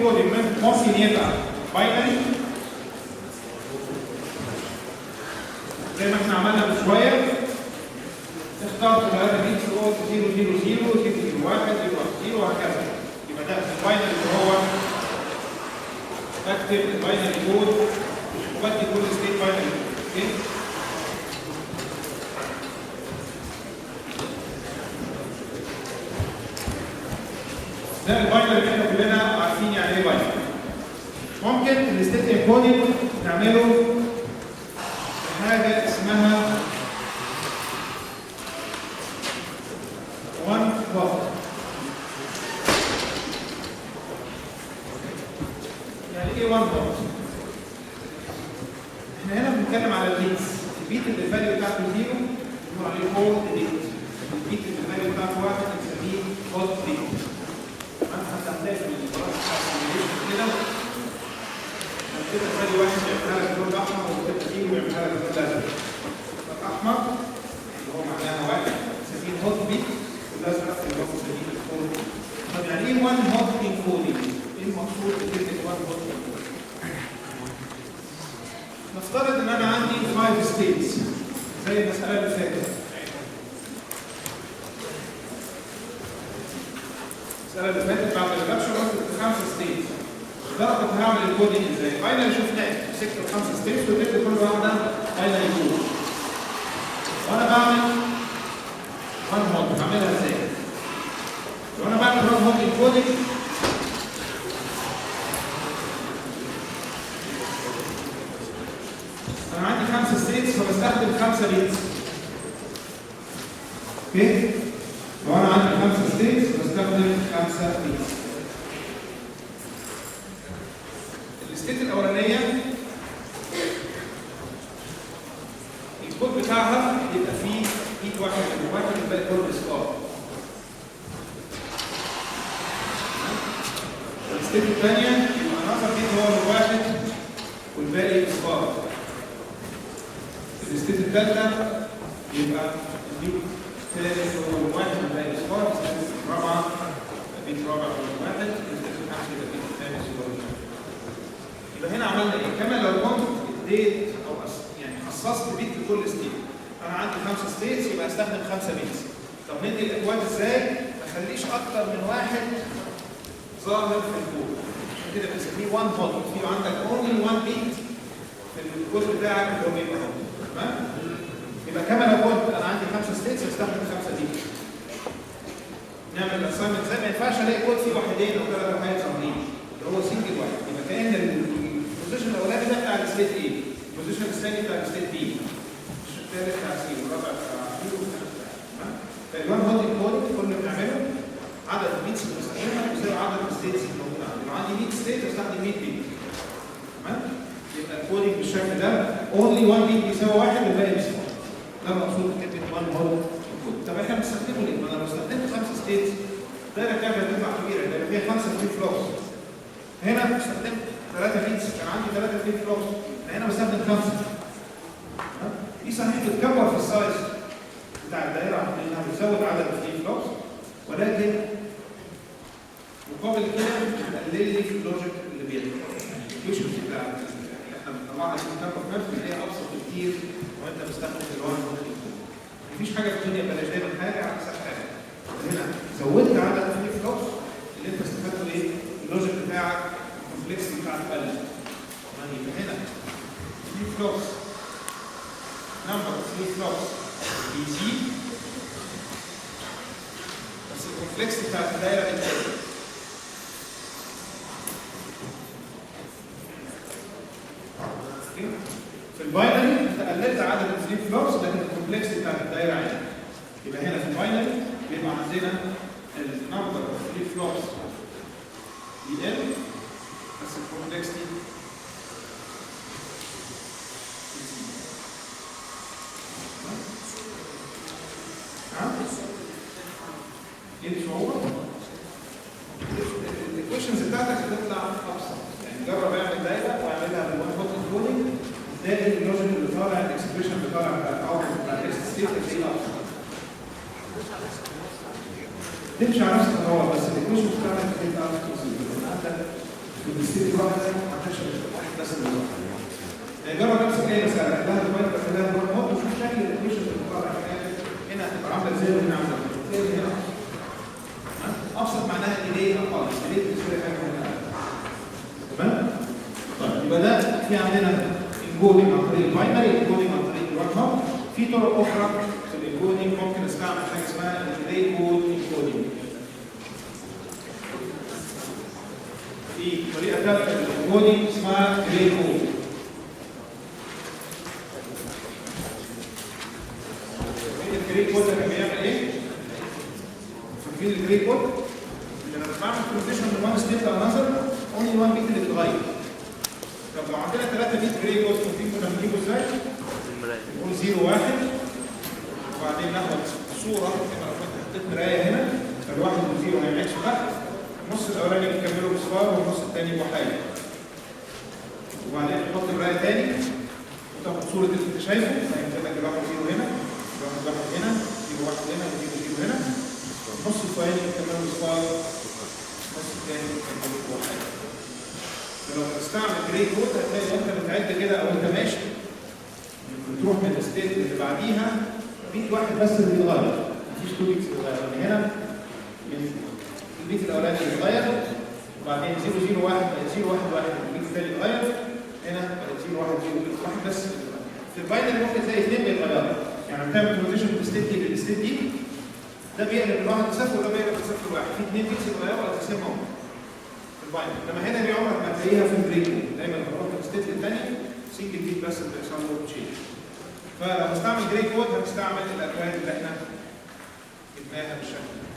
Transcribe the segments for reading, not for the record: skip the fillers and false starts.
انكودنج ممكن يبقى باينري زي ما احنا عملنا من شويه، اختار 3 بيتس 0 0 0 0 0 1 0 وهكذا. يبقى ده الباينري اللي هو بكتب الباينري كود وبدي كل ستيت باينري. اوكي، ده الباينري اللي احنا كلنا عارفين يعني ايه باينري. ممكن الستيت انكودنج نعمله حاجه اسمها one hot. يعني ايه one hot؟ احنا هنا بنتكلم على البيتس، البيت اللي الفاليو بتاعته 0 بنقول عليه هولد بيت، البيت اللي الفاليو بتاعته 1 بنسميه هولد بيت. حتى هتلاقي في البرامج بتاع الكومبليمنتري كده الفاليو 1 بيعملها لك باللون الاحمر وكده 0 بيعملها لك باللون الازرق. الاحمر اللي هو معناها 1 بنسميه هولد بيت، والازرق اللي هو بنسميه الهولد بيت. طب يعني ايه one hot encoding؟ ايه المقصود بكلمه one hot encoding؟ نفترض ان انا عندي 5 ستيتس زي المساله اللي فاتت. المساله اللي فاتت بعد الريدكشن قلت 5 ستيتس. ده كنت هعمل الكودينج ازاي؟ فاينل شفناه، مسكت ال5 ستيتس واديت كل واحده فاينل كود. وانا بعمل one hot هعملها ازاي؟ وانا بعمل one hot encoding انا عندي 5 ستيتس فبستخدم 5 بيتس. اوكي؟ لو انا عندي 5 ستيتس بستخدم 5 بيتس. الستيت الاولانيه الكود بتاعها يبقى فيه بيت واحد والباقي كله اصفار. الستيت الثانيه يبقى ناقص بيت هو الواحد والباقي اصفار. الستيت الثالثه يبقى البيت الثالث هو الواحد والباقي اصفار. الستيت الرابعه بيت رابع هو الواحد. الستيت الخامسه يبقى البيت الثالث هو الواحد. يبقى هنا عملنا ايه؟ كما لو كنت اديت او يعني خصصت بيت لكل ستيت. انا عندي 5 ستيتس يبقى استخدم 5 بيتس. طب ندي الاكواد ازاي؟ ما اخليش اكتر من واحد ظاهر في الكود. عشان كده بنسميه one hot. في عندك only one beat في الكود بتاعك اللي هو بيبقى hot. تمام؟ يبقى كما لو كنت انا عندي 5 ستيتس استخدم 5 بيتس. نعمل الاساينمنت ازاي؟ ما ينفعش الاقي كود فيه واحدين او 3 وحيد ظاهرين. اللي هو سنجل واحد. يبقى كأن البوزيشن الاولاني ده بتاع الستيت ايه؟ البوزيشن الثاني بتاع الستيت بي. الثالث بتاع سي والرابع بتاع بي والخامس بتاع. تمام؟ فالوان هوت انكودنج كل اللي بنعمله عدد البيتس اللي بستخدمها بيساوي عدد الستيتس اللي موجوده عندي. لو عندي 100 ستيت بستخدم 100 بيت. تمام؟ يبقى الكودنج بالشكل ده اونلي 1 بيت بيساوي 1 والباقي بيساوي. ده المقصود بكلمه وان هوت انكودنج. طب احنا بنستخدمه ليه؟ ما انا لو استخدمت 5 ستيتس دايره كامله بتطلع كبيره يبقى فيها 5 فري فلوبس. هنا استخدمت 3 بيتس كان عندي 3 فري فلوبس. هنا بستخدم 5. دي صحيح بتكبر في السايز بتاع الدائره لانها بتزود عدد الفري فلوبس، ولكن مقابل كده بتقلل لي في اللوجيك اللي بيطلع. الكيوشنز بتاع احنا بنطلعها في الكامبر ماب اللي هي ابسط بكتير وانت بتستخدم الوان موديل. مفيش حاجه في الدنيا بلاش دايما حاجه على حساب حاجه. هنا زودت عدد الفري فلوبس اللي انت استفدته ايه؟ اللوجيك بتاعك الكومبلكسيتي بتاعته قلت. يبقى هنا فري فلوبس نمبر فري فلوبس بيزيد بس الكومبلكسيتي بتاعت الدايره بتقل. في الباينري انت قللت عدد الفري فلوبس لكن الكومبلكسيتي بتاعت الدايره عاليه. يبقى هنا في الباينري بيبقى عندنا النمبر فري فلوبس بيقل بس الكومبلكسيتي ايه الصعوبه؟ الايكويشنز بتاعتك هتطلع ابسط. يعني جرب اعمل دايره واعملها بالوان هوت انكودنج تلاقي اللوجيك اللي طالع الاكسبريشن اللي طالع بتاع الاوتبوت بتاع الاكس ستيت هتلاقيه ابسط. تمشي على نفس الخطوات بس الايكويشنز بتاعتك هتبقى ابسط. عندك والستيت واحد ما كانش واحد بس جرب نفسك اي مساله عندها ديفايد بس لها نوع موت وشوف شكل الايكويشن اللي بتطلع في الاخر هنا هتبقى عامله ازاي وهنا عامله ازاي هنا ابسط معناها ديلي خالص ديلي بالنسبه لي حاجه مهمه تمام؟ طيب يبقى ده في عندنا انكودنج عن طريق الباينري انكودنج عن طريق الوان هوب في طرق اخرى في الانكودنج ممكن استعمل حاجه اسمها الجري كود انكودنج في طريقه ثالثه للانكودنج اسمها جري كود الجري كود ده بيعمل ايه؟ فاكرين الجري كود؟ لما بعمل ترانزيشن من وان ستيت لانذر اونلي وان بيت اللي بيتغير. طب لو عندنا 3 بيت جري كود كنا بنجيبه ازاي؟ نقول 0 1 وبعدين ناخد صوره كما لو كنت حطيت مرايه هنا فالواحد والزيرو ما يعملش فرق النص الاولاني بنكمله بصفار والنص الثاني بوحايد. وبعدين نحط مرايه ثاني وتاخد صوره اللي انت شايفه هينزل لك الواحد 0 هنا الواحد 1 هنا 0 1 هنا و0 0 هنا النص الفوقاني بنكمله بصفار النص الثاني بنكمله بوحايد. فلو بتستعمل جري كود هتلاقي وانت بتعد كده او انت ماشي بتروح من الستيت اللي بعديها بيت واحد بس اللي بيتغير مفيش تو بيتس بيتغير من هنا من البيت الاولاني بيتغير وبعدين 0 0 1 بقت 0 1 1 البيت الثاني بيتغير هنا بقت 0 1 0 بيت واحد بس في الباينري ممكن تلاقي اثنين بيتغيروا يعني بتعمل ترانزيشن من الستيت دي للستيت دي ده بيقلب من واحد لصفر وده بيقلب من صفر لواحد في اثنين بيتس بيتغيروا على اساس هم لما هنا دي عمرك ما تلاقيها في البريك دايما بتروح من الستيت للثاني سنجل بيت بس اللي بيحصل له تشينج. فلو هستعمل جري كود هنستعمل الاكواد اللي احنا جبناها بالشكل ده.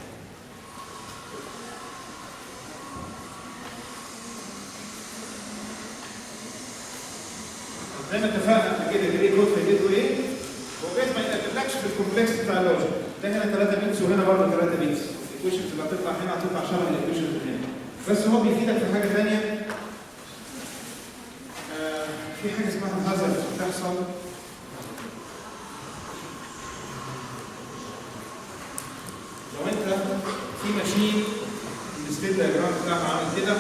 زي ما اتفقنا قبل كده جري كود فايدته ايه؟ هو بيت ما يقلقلكش في الكومبلكس بتاع اللوجيك. ده هنا 3 بيتس وهنا برضه 3 بيتس. الايكويشنز اللي هتطلع هنا هتطلع شبه الايكويشنز اللي هنا. بس هو بيفيدك في حاجه ثانيه في حاجه اسمها الهازارد بتحصل لو انت في ماشين الستيت دايجرام بتاعها عامل كده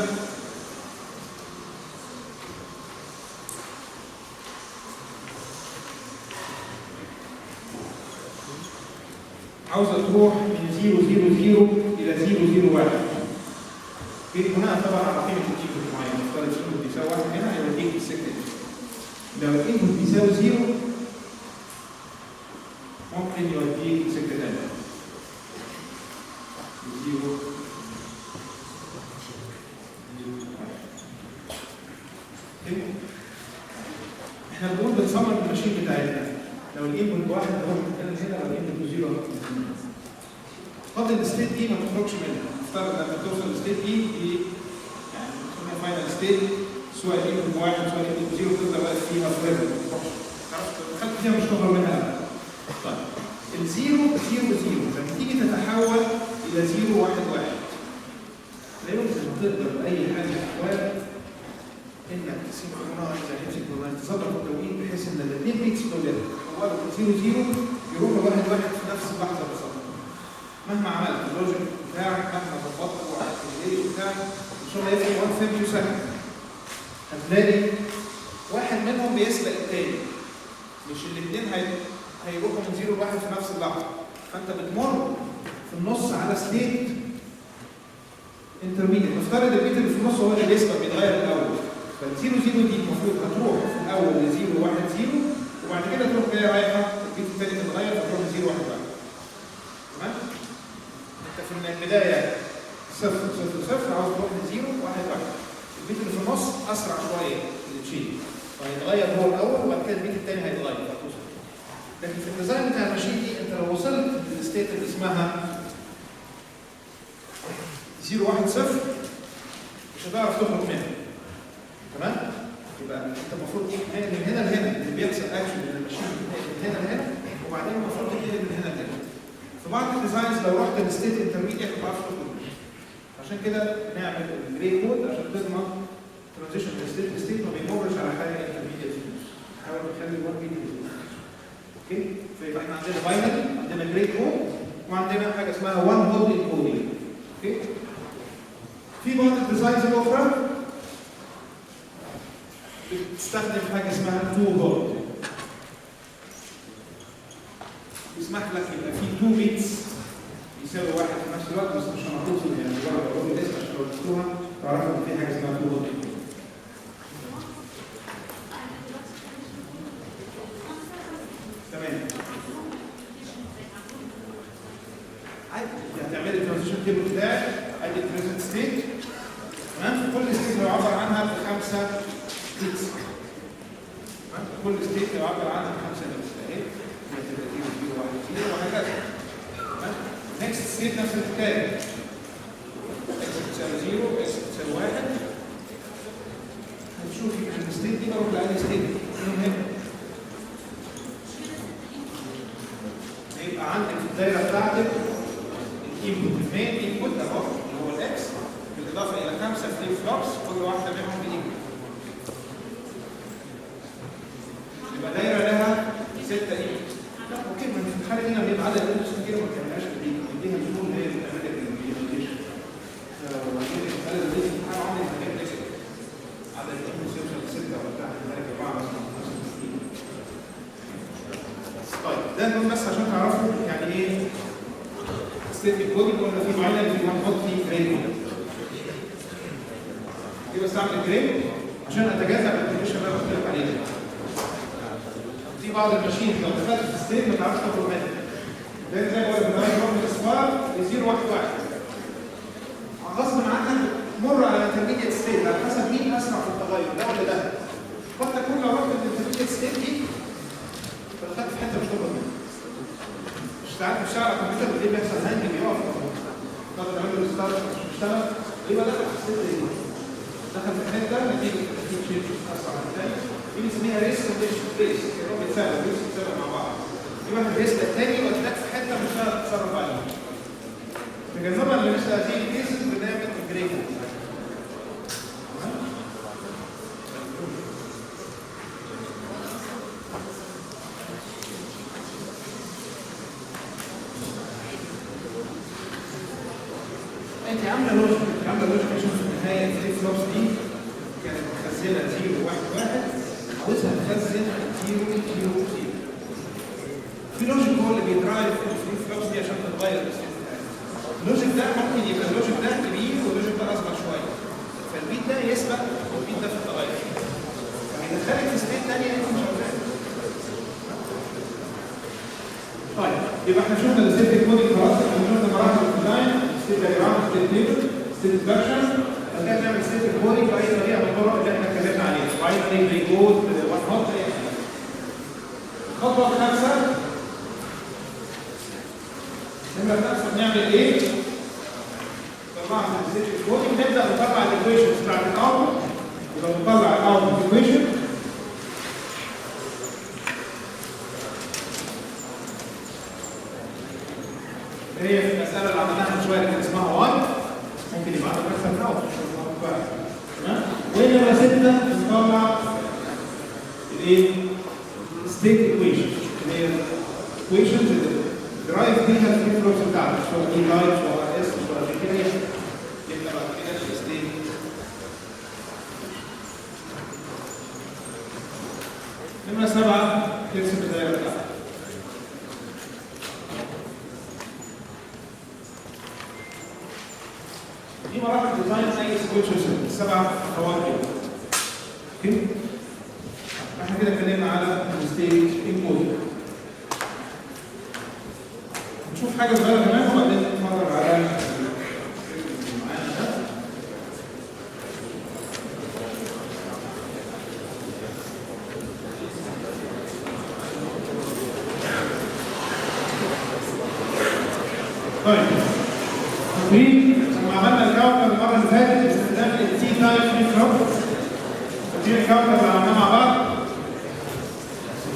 عاوزه تروح من 0 0 0 الى 0 0 1 بناء طبعا على قيمه الانبوت معينه نفترض الانبوت بيساوي 1 هنا هيوديك السكه دي لو الانبوت بيساوي 0 ممكن يوديك سكه ثانيه 0 احنا بنقول بنصمم الماشين بتاعتنا لو الانبوت بواحد هو هنا لو الانبوت بزيرو فاضل الستيت دي ما تخرجش منها نفترض لما توصل للستيت دي يعني نسميها فاينل ستيت سواء الانبوت بواحد سواء الانبوت بزيرو تفضل واقف فيها فوريفر خلاص دخلت فيها مش تخرج منها طيب الزيرو 0 0 لما تيجي تتحول الى 0 1 1 لا يمكن تقدر باي حاجه من الاحوال انك تسينكرونايز تظبط التوقيت بحيث ان الاثنين بيتس دول يتحولوا من 0 0 يروحوا 1 1 في نفس اللحظه بالظبط مهما عملت اللوجيك بتاعك مهما ظبطت وعملت الايه بتاعك ان شاء الله يفرق 1 فيمتو سكند هتلاقي واحد منهم بيسبق الثاني مش الاثنين هيروحوا من 0 ل 1 في نفس اللحظه فانت بتمر في النص على ستيت انترميديت نفترض البيت اللي في النص هو اللي بيسبق بيتغير الاول فال 0 0 دي المفروض هتروح في الاول ل 0 1 0 وبعد كده تروح جايه رايحه البيت الثاني تتغير فتروح ل 0 1 1 تمام؟ انت في البدايه 0 0 0 عاوز تروح ل 0 1 1 البيت اللي في النص اسرع شويه للتشيل فهيتغير هو الاول وبعد كده البيت الثاني هيتغير فتوصل لكن في الديزاين بتاع الماشين دي انت لو وصلت للستيت اللي اسمها 0 1 0 مش هتعرف تخرج منها تمام؟ يبقى انت المفروض من هنا لهنا اللي بيحصل اكشن من الماشين من هنا لهنا وبعدين المفروض تنقل من هنا لهنا. في بعض الديزاينز لو رحت للستيت انترميديت ما تعرفش تخرج منها. عشان كده نعمل الجري كود عشان تضمن ترانزيشن من ستيت لستيت ما بيمرش على حاجه انترميديت في النص. نحاول نخلي الوان بي اوكي؟ فيبقى احنا عندنا باينري عندنا جري كود وعندنا حاجه اسمها وان هود انكودنج. اوكي؟ في بعض الديزاينز الاخرى تستخدم حاجه اسمها 2 هولد. يسمح لك يبقى في 2 بيتس يساوي واحد في نفس الوقت، بس مش هنحطهم يعني ورقه بقول الاسم عشان لو شفتوها تعرفوا ان في حاجه اسمها 2 هولد. تمام. عادي هتعملي الترانزيشن تيبل بتاعك ادي البريزنت ستيت. تمام. كل ستيت يعبر عنها بخمسه بيتس. كل ستيت يعبر عنها بخمسه بيتس اهي. وهكذا. نكست ستيت نفس الحكايه. اكس بتساوي 0 اكس بتساوي 1. هتشوفي ان الستيت دي بروح لأي ستيت. هيبقى عندك في الدايره بتاعتك الانبوت المين انبوت اهو اللي هو الاكس بالاضافه الى 5 فليب فلوبس كل واحده منهم بانبوت. يبقى دايره لها 6 انبوت. لا اوكي ما في الحاله دي لما يبقى عدد الانبوتس كتير ما بتعملهاش بديها النور اللي هي بتعملها بالريليشن. وبعدين الحاله دي سبحان الله عمري ما جبت عدد الانبوتس يوصل ل 6 ولا بتاع 4 مثلا. طيب ده نقول بس عشان تعرفوا يعني ايه ستيت كودنج. قلنا في معين في هنحط فيه جريد. دي بستعمل جريد عشان اتجنب الكونديشن اللي انا قلت لك عليها. في بعض الماشين لو دخلت في ستيت ما تعرفش تخرج منها. زي ما بقول لك بنروح من الاصفار ل 0 1 1. غصب عنك مر على انترميديت ستيت على حسب مين اسرع في التغير ده ولا ده. قد تكون لو رحت الانترميديت ستيت دي فدخلت في حته مش تخرج منها. مش ساعات مش على الكمبيوتر اللي بيحصل هانج بيقف. تقدر تعمل له ريستارت مش بيشتغل. يبقى دخل في الستيت دي. دخل في الحته نتيجه تركيب شيء اسرع من الثاني. دي بنسميها ريس كونديشن ريس. كانهم بيتساووا ريس بيتساووا مع بعض. يبقى الريس الثاني وداك في حته مش هتقدر تتصرف عليها. تجنبا لمثل هذه الكيسز بنعمل جريد. انت عامله لوجيك عشان في النهايه الفليب فلوبس دي كانت مخزنه 0 1 1 عاوزها تخزن 0 0 0. في لوجيك هو اللي بيدرايف الفليب فلوبس دي عشان تتغير الستيت بتاعتها. اللوجيك ده ممكن يبقى اللوجيك ده كبير واللوجيك ده اصغر شويه. فالبيت ده يسبق والبيت ده في التغير. فهيدخلك في ستيت ثانيه انت مش عاوزاها. طيب يبقى احنا شفنا الستيت كودنج خلاص. احنا شفنا مراحل الديزاين ستيت دايجرام ستيت تيبل ستيت فاكشن. بعد كده نعمل ستيت كودنج باي طريقه من الطرق اللي احنا اتكلمنا عليها. باي طريقه ريكود وان هوت. الخطوه الخامسه لما بنعمل ايه؟ طبعا في الستيت كودنج نبدا نطلع الايكويشنز بتاعت الاوتبوت. يبقى نطلع الاوتبوت ايكويشن. هي في المساله اللي عملناها من شويه كان اسمها 1. ممكن يبقى عندك مثلا نوع تمام. ونمره 6 نطلع الايه؟ ستيت ايكويشن اللي هي ايكويشنز اللي درايف بيها الفليب فلوبس بتاعتك سواء اي لايت سواء اس سواء كده يبقى بعد كده ستيت. نمره 7 ترسم الدايره بتاعتك. دي مراحل ديزاين اي سويتشز 7 خطوات كده. اوكي؟ احنا كده اتكلمنا على الستيج انكودنج. نشوف حاجه صغيره كمان وبعدين نتفرج على طيب لما عملنا الكاونتر المره اللي فاتت باستخدام التي تايب فليب فلوب. دي الكاونتر اللي عملناه مع بعض.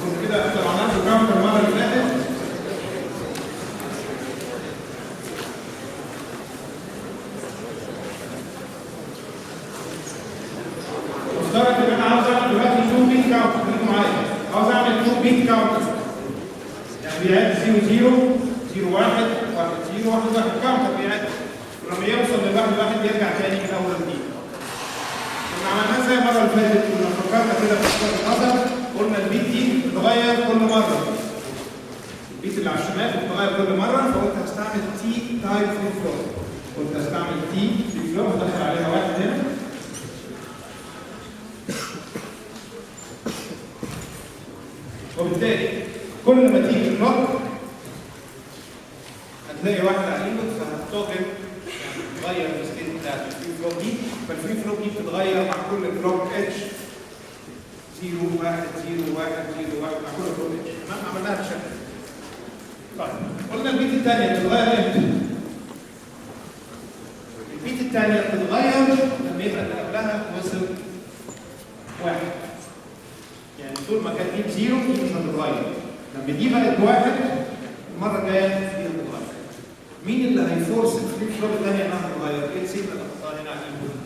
كنت كده احنا عملنا الكاونتر المره اللي فاتت. افترض ان انا عاوز اعمل دلوقتي 2 بيت كاونتر. خليكم معايا. عاوز اعمل 2 بيت كاونتر. يعني بيعد 0 0 0 1 1 0 1 1 كاونتر بيعد. ولما يوصل للواحد الواحد يرجع تاني من اول وجديد. كنا عملناها زي المره اللي فاتت. كنا فكرنا كده في النظر قلنا البيت دي بتتغير كل مره. البيت اللي على الشمال بتتغير كل مره، فقلت هستعمل تي تايب فليب فلوب. قلت هستعمل تي فليب فلوب هدخل عليها واحد هنا. وبالتالي كل ما تيجي كلوك هتلاقي واحد على الانبوت فهتتوجه يعني تغير الستيت بتاعت الفري فلوب دي، فالفري فلوب دي بتتغير مع كل كلوك اتش 0 1 0 1 0 1 مع كل كلوك اتش. تمام؟ عملناها بالشكل. طيب قلنا البيت الثانيه بتتغير امتى؟ البيت الثانيه بتتغير لما يبقى اللي قبلها وصل 1. يعني طول ما كان دي 0 دي مش هتتغير. لما دي بقت 1 المره الجايه دي هتتغير. مين اللي هيفورس الفليب فلوب الثانيه انها تتغير؟ ايه السيجنال اللي هتحطها هنا على الانبوت؟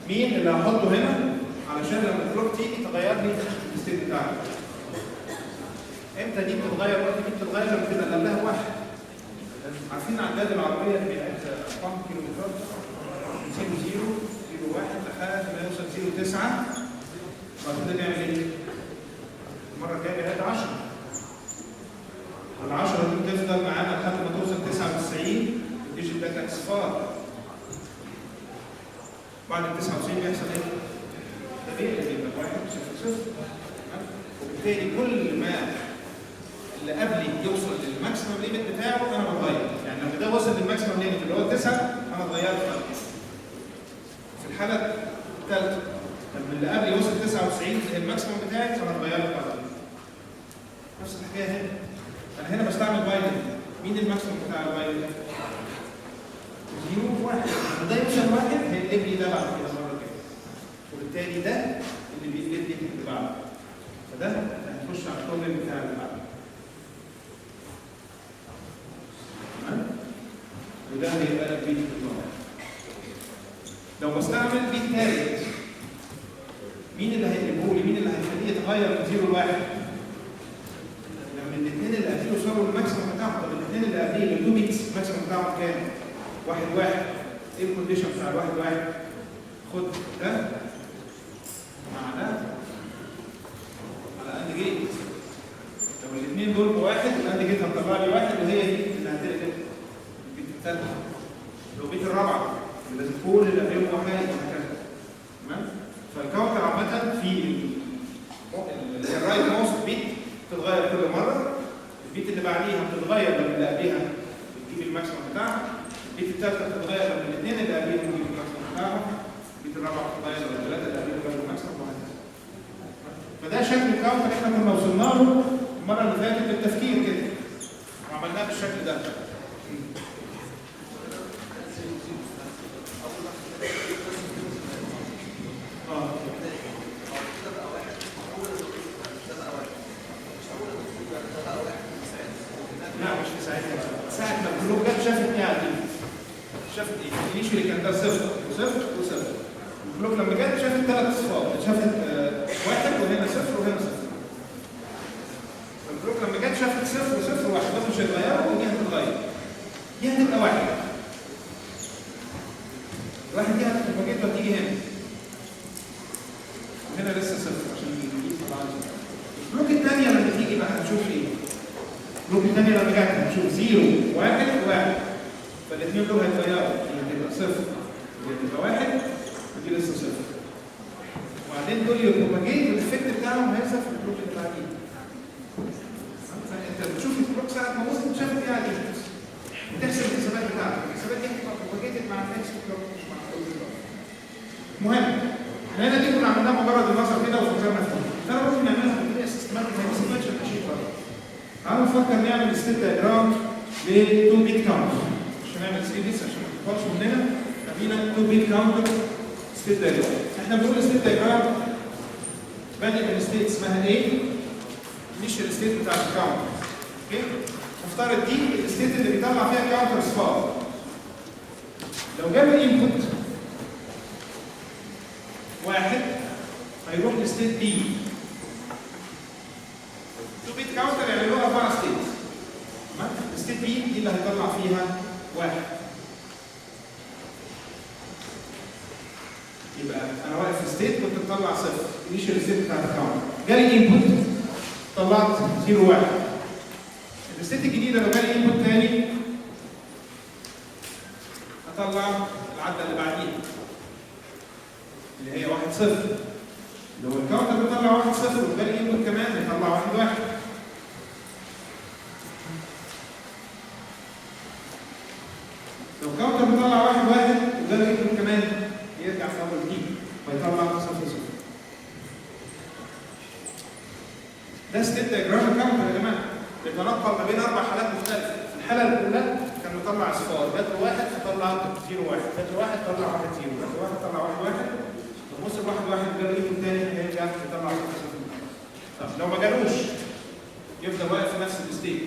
مين اللي هحطه هنا علشان لما الكلوك تيجي تغير لي الستيت بتاعها؟ امتى دي بتتغير؟ دي بتتغير لما تبقى قبلها 1. عارفين عداد العربيه اللي بقت ارقام كيلومترات 0 0 0 1 لحد ما يوصل 0 9 بعد كده نعمل ايه؟ المره الجايه بقت 10. ال 10 دي بتفضل معانا لحد ما توصل 99 وتيجي تدك اصفار. بعد ال 99 بيحصل ايه؟ ده بيبقى 1 0 0. وبالتالي كل ما اللي قبلي يوصل للماكسيمم ليميت بتاعه انا بتغير. يعني لما ده وصل للماكسيمم ليميت اللي هو 9 انا اتغيرت. في الحاله الثالثه لما اللي قبلي يوصل 99 اللي هي الماكسيمم بتاعي فانا اتغيرت بعد. نفس الحكايه هنا. انا هنا بستعمل باينري. مين الماكسيمم بتاع الباينري؟ 0 1. لما ده يوصل 1 هيقلب لي ده بعد كده مره كده. وبالتالي ده اللي بيقلب لي اللي بعده. فده هنخش على الكومنت بتاع اللي بعده. تمام؟ وده هيبقى البيت النهار. لو بستعمل بيت ثالث مين اللي هيقلبه لي؟ مين اللي هيخليه يتغير من 0 ل 1؟ لما الاثنين اللي قبليه يوصلوا للماكسيمم بتاعهم. طب الاثنين اللي قبليه ال 2 بيتس الماكسيمم بتاعهم كام؟ 1 1. ايه الكونديشن بتاع الواحد 1؟ خد ده مع ده على اند جيت. لو الاثنين دول بواحد الاند جيت هتطلع لي 1 وهي دي اللي هتقلب البيت الثالث. لو بيت الرابعه لازم كل اللي قبلهم واحد وهكذا. تمام؟ فالكاونتر عامه في الرايت موست بيت بتتغير كل مره. البيت اللي بعديها بتتغير لما اللي قبليها بتجيب الماكسيمم بتاعها. البيت الثالثه بتتغير لما الاثنين اللي قبليهم بيجيبوا الماكسيمم بتاعهم. البيت الرابعه بتتغير لما الثلاثه اللي قبليهم بيجيبوا الماكسيمم وهكذا. فده شكل الكاونتر احنا كنا وصلنا له المره اللي فاتت بالتفكير كده وعملناه بالشكل ده. لا مش في ساعتها. ساعة ما الكلوب جت شافت ايه عادي؟ شافت ايه؟ الانيشالي كان ده 0 و0 و0. الكلوب لما جت شافت 3 اصفار، شافت 1 وهنا 0 وهنا 0. الكلوب لما جت شافت 0 و0 و1 بس مش هيتغيروا ودي هتتغير. دي هتبقى 1. الواحد دي هتبقى تيجي هنا. وهنا لسه 0 عشان يجي طبعا. الكلوب الثانية لما تيجي بقى هتشوف ايه؟ الكلوب الثانية لما جت هتشوف 0 1 1. فالاثنين دول هيتغيروا. دي هتبقى 0 ودي هتبقى 1 ودي لسه 0. وبعدين دول يبروباجيت والافكت بتاعهم هيظهر في الكلوب اللي بعديه. فانت بتشوف الكلوب ساعة ما وصلت شافت ايه عادي. بتحسب الحسابات بتاعتك. الحسابات دي هتبقى بروباجيتد مع النكست كلوب مش مع الكلوب اللي بعده. المهم احنا هنا دي كنا عملناها مجرد النظر كده وفكرنا فيها. ترى ممكن نعملها بطريقه سيستماتيك ما نسيبهاش ماشي بره. تعالوا نفكر نعمل ستيت دايجرام ل 2 بيت كاونتر. مش هنعمل 3 بيتس عشان ما تطولش مننا. خلينا 2 بيت كاونتر ستيت دايجرام. احنا بنقول ستيت دايجرام بادئ من ستيت اسمها ايه؟ مش الستيت بتاع الكاونتر. اوكي؟ نفترض دي الستيت اللي بيطلع فيها كاونتر صفار. لو جاب الانبوت 1 هيروح لستيت بي. 2 بيت كاونتر يعني له 4 ستيت. تمام؟ ستيت بي دي اللي هيطلع فيها 1. يبقى انا واقف في ستيت كنت مطلع صفر انيشال ستيت بتاعت الكاونتر، جالي انبوت طلعت 0 1. الستيت الجديده لو جالي انبوت تاني هطلع العدة اللي بعديها اللي هي 1 0. لو الكاونتر بيطلع 1 0 وجالي انبوت كمان هيطلع 1 1. لو الكاونتر بيطلع 1 1 وجالي انبوت كمان يرجع في اول دي ويطلع 0 0. ده ستيت دايجرام الكاونتر يا جماعه بيتنقل ما بين 4 حالات مختلفه. في الحاله الاولى كان مطلع اصفار، جات له 1 فطلع 0 1، جات له 1 طلع 1 0، جات له 1 طلع 1 1. بص ال 1 1 جاب لي الثاني هيرجع يطلع 0 0. طب لو ما جالوش يفضل واقف في نفس الستيت.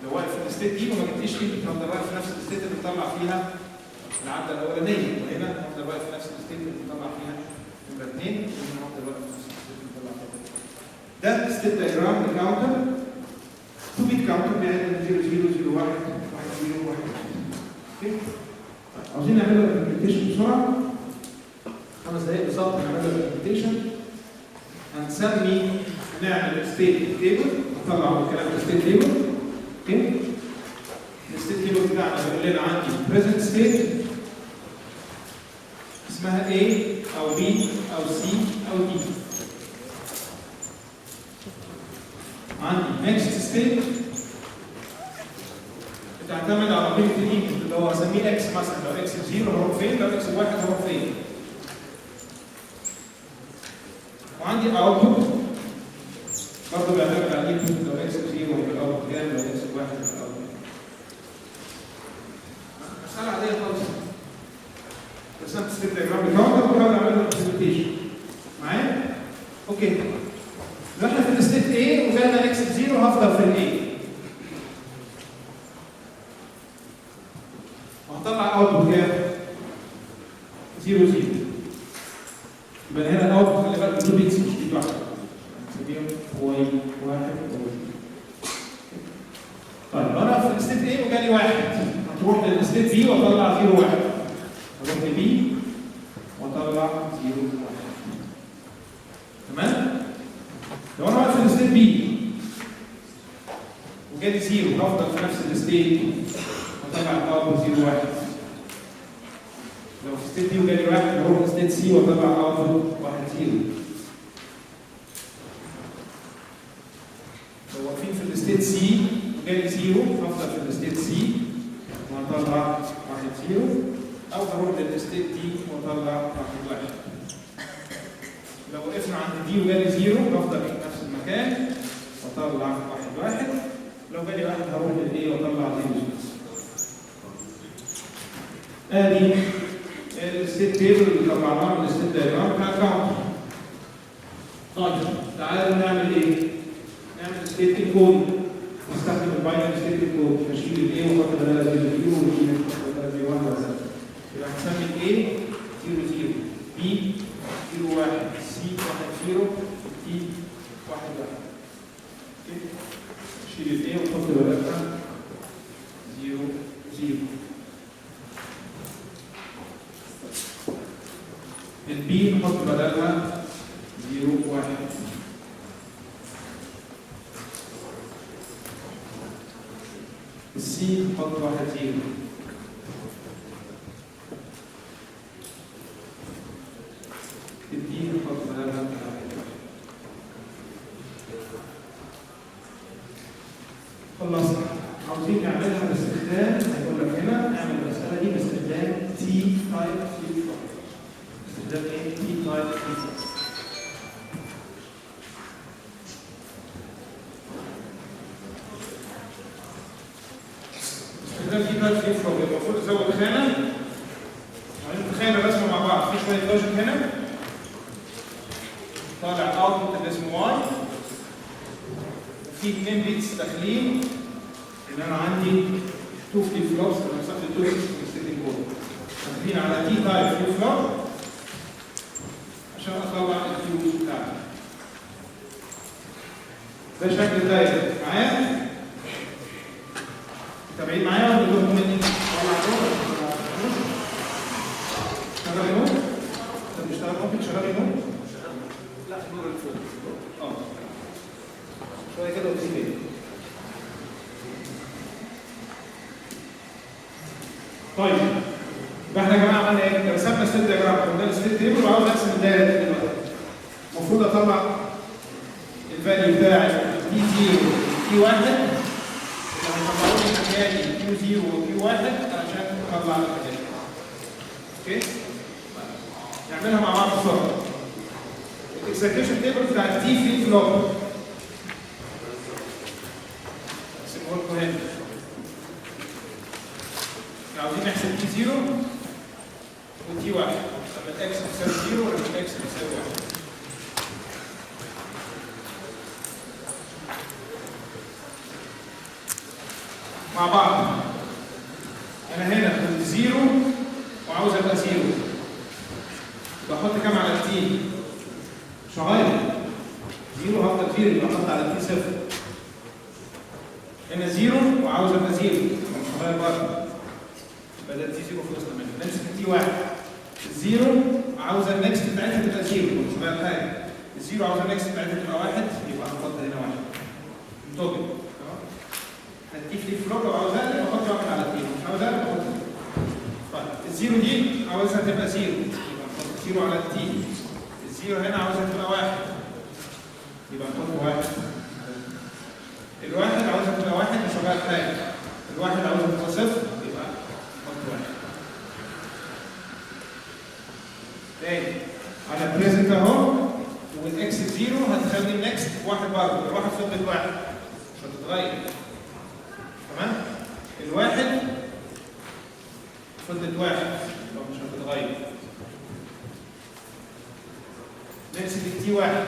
لو واقف في الستيت دي وما جبتيش فيه يفضل واقف في نفس الستيت اللي بيطلع فيها العدة الاولانيه، وهنا هفضل واقف في نفس الستيت اللي بيطلع فيها نمره 2، وهنا هفضل واقف في نفس الستيت اللي بيطلع فيها. ده ستيت دايجرام للكاونتر 2 بيت كاونتر بيعمل 0 0 0 1 1 0 1. اوكي؟ عاوزين نعمل له امبلمنتيشن بسرعه 5 دقائق بالظبط. نعمل له امبلمنتيشن هنسمي نعمل ستيت تيبل نطلع الكلام ده ستيت تيبل. اوكي؟ الستيت تيبل بتاعنا بيقول لنا عندي بريزنت ستيت اسمها A او B او C او D. عندي next state بتعتمد على قيمة الانبوت اللي هو هسميه اكس مثلا. لو اكس ب0 هروح فين؟ لو اكس ب1 هروح فين؟ وعندي اوتبوت برضه بيعتمد على الانبوت. لو اكس ب0 يبقى الاوتبوت كام؟ لو اكس ب1 يبقى الاوتبوت. مسألة عادية خالص. رسمت ستيت دايجرام للكاونتر وبحاول اعمل له امبلمنتيشن. معايا؟ اوكي. لو احنا في الستيت A وجالنا اكس ب0 هفضل في الاي. وهطلع اوتبوت كام؟ 0 0. يبقى هنا الاوتبوت خلي بالك 2 بيتس مش بيت واحده. نسميهم واي 1 طيب لو انا في الستيت A وجالي 1 هتروح للستيت B واطلع 0 1. اروح لبي واطلع 0 1. تمام؟ لو انا واقف في الستيت بي وجالي 0 هفضل في نفس الستيت واطلع الاوتبوت 0 1. لو في الستيت بي وجالي 1 هروح للستيت سي واطلع الاوتبوت 1 0. لو واقفين في الستيت سي وجالي 0 هفضل في الستيت سي واطلع 1 0، او هروح للستيت دي واطلع 1 1. لو وقفنا عند دي وجالي 0 هفضل في نفس المكان واطلع 1 1. لو جالي 1 هروح للايه واطلع 0 ادي الستيت تيبل اللي طلعناه من الستيت دايجرام بتاع الكاونتر. طيب تعالوا نعمل ايه؟ نعمل ستيت انكود. نستخدم الباينري ستيت انكود. اشيل الايه واحط بدلها 0 0 واشيل بدلها 1 وهكذا. يبقى هنسمي الايه 0 0 بي 0 1 سي 1 0 دي 1 1. اوكي؟ اشيل الايه ونحط بدلها 0 0. البي نحط بدلها 0 1. السي نحط 1 0. الدي نحط بدلها 1 1. خلصنا. عاوزين نعملها باستخدام هيقول لك هنا نعمل المسألة دي باستخدام تي تايب سي. ده ايه؟ تي تايب سي. استخدام تي تايب سي فلو المفروض ازود خانه. وبعدين نتخيل الرسمه مع بعض. في شويه لوجيك هنا طالع اوتبوت اللي اسمه واي. في 2 بيتس داخلين ان انا عندي 2 فليب فلوبس. انا مسكت 2 بيتس في الستيتنج كود داخلين على تي تايب فليب فلوب عشان اطلع الفيوز بتاعتي. ده شكل الدايره. معايا؟ متابعين معايا ولا بتقولوا مني؟ طيب يبقى احنا يا جماعه عملنا ايه؟ رسمنا ستيت دياجرام، قلنا الستيت تيبل وعاوز ارسم الدايره دي دلوقتي. المفروض اطلع الفاليو بتاع تي 0 تي 1 اللي هيطلعوا لي مكاني كيو 0 وكيو 1 عشان اطلع الحاجات. اوكي؟ نعملها مع بعض بسرعه. الاكسكيوشن تيبل بتاع التي فليب فلوب. اقسمه لكم هنا. عاوزين نحسب تي 0 وتي 1. لما الاكس بتساوي 0 ولما الاكس بتساوي 1. مع بعض. انا هنا كنت 0 وعاوز ابقى 0. بحط كام على التي؟ مش هغير. 0 هفضل 0 يبقى احط على التي 0. هنا 0 وعاوز ابقى 0 مش هغير برضه. يبقى ده التي 0 خلصنا منه. نمسك التي 1. 0 عاوز النكست بتاعتها تبقى 0 مش هغير حاجه. 0 عاوز النكست بتاعتها تبقى 1 يبقى هنحط هنا 1. انتظر. هديك لي فلوب لو عاوزها بحط 1 على 2 مش عاوزها بحط 0. طيب الزيرو دي عاوزها تبقى 0 يبقى نحط 0 على التي. الزيرو هنا عاوزها تبقى 1 يبقى نحط 1. الواحد عاوزها تبقى 1 مش هغير حاجه. الواحد عاوزها تبقى 0 يبقى نحط 1. تاني على بريزنت اهو والاكس 0 هتخلي النكست 1 برضه. الواحد فضلت 1 مش هتتغير. تمام؟ الواحد فضلت 1 لو مش هتتغير. نمسك التي 1.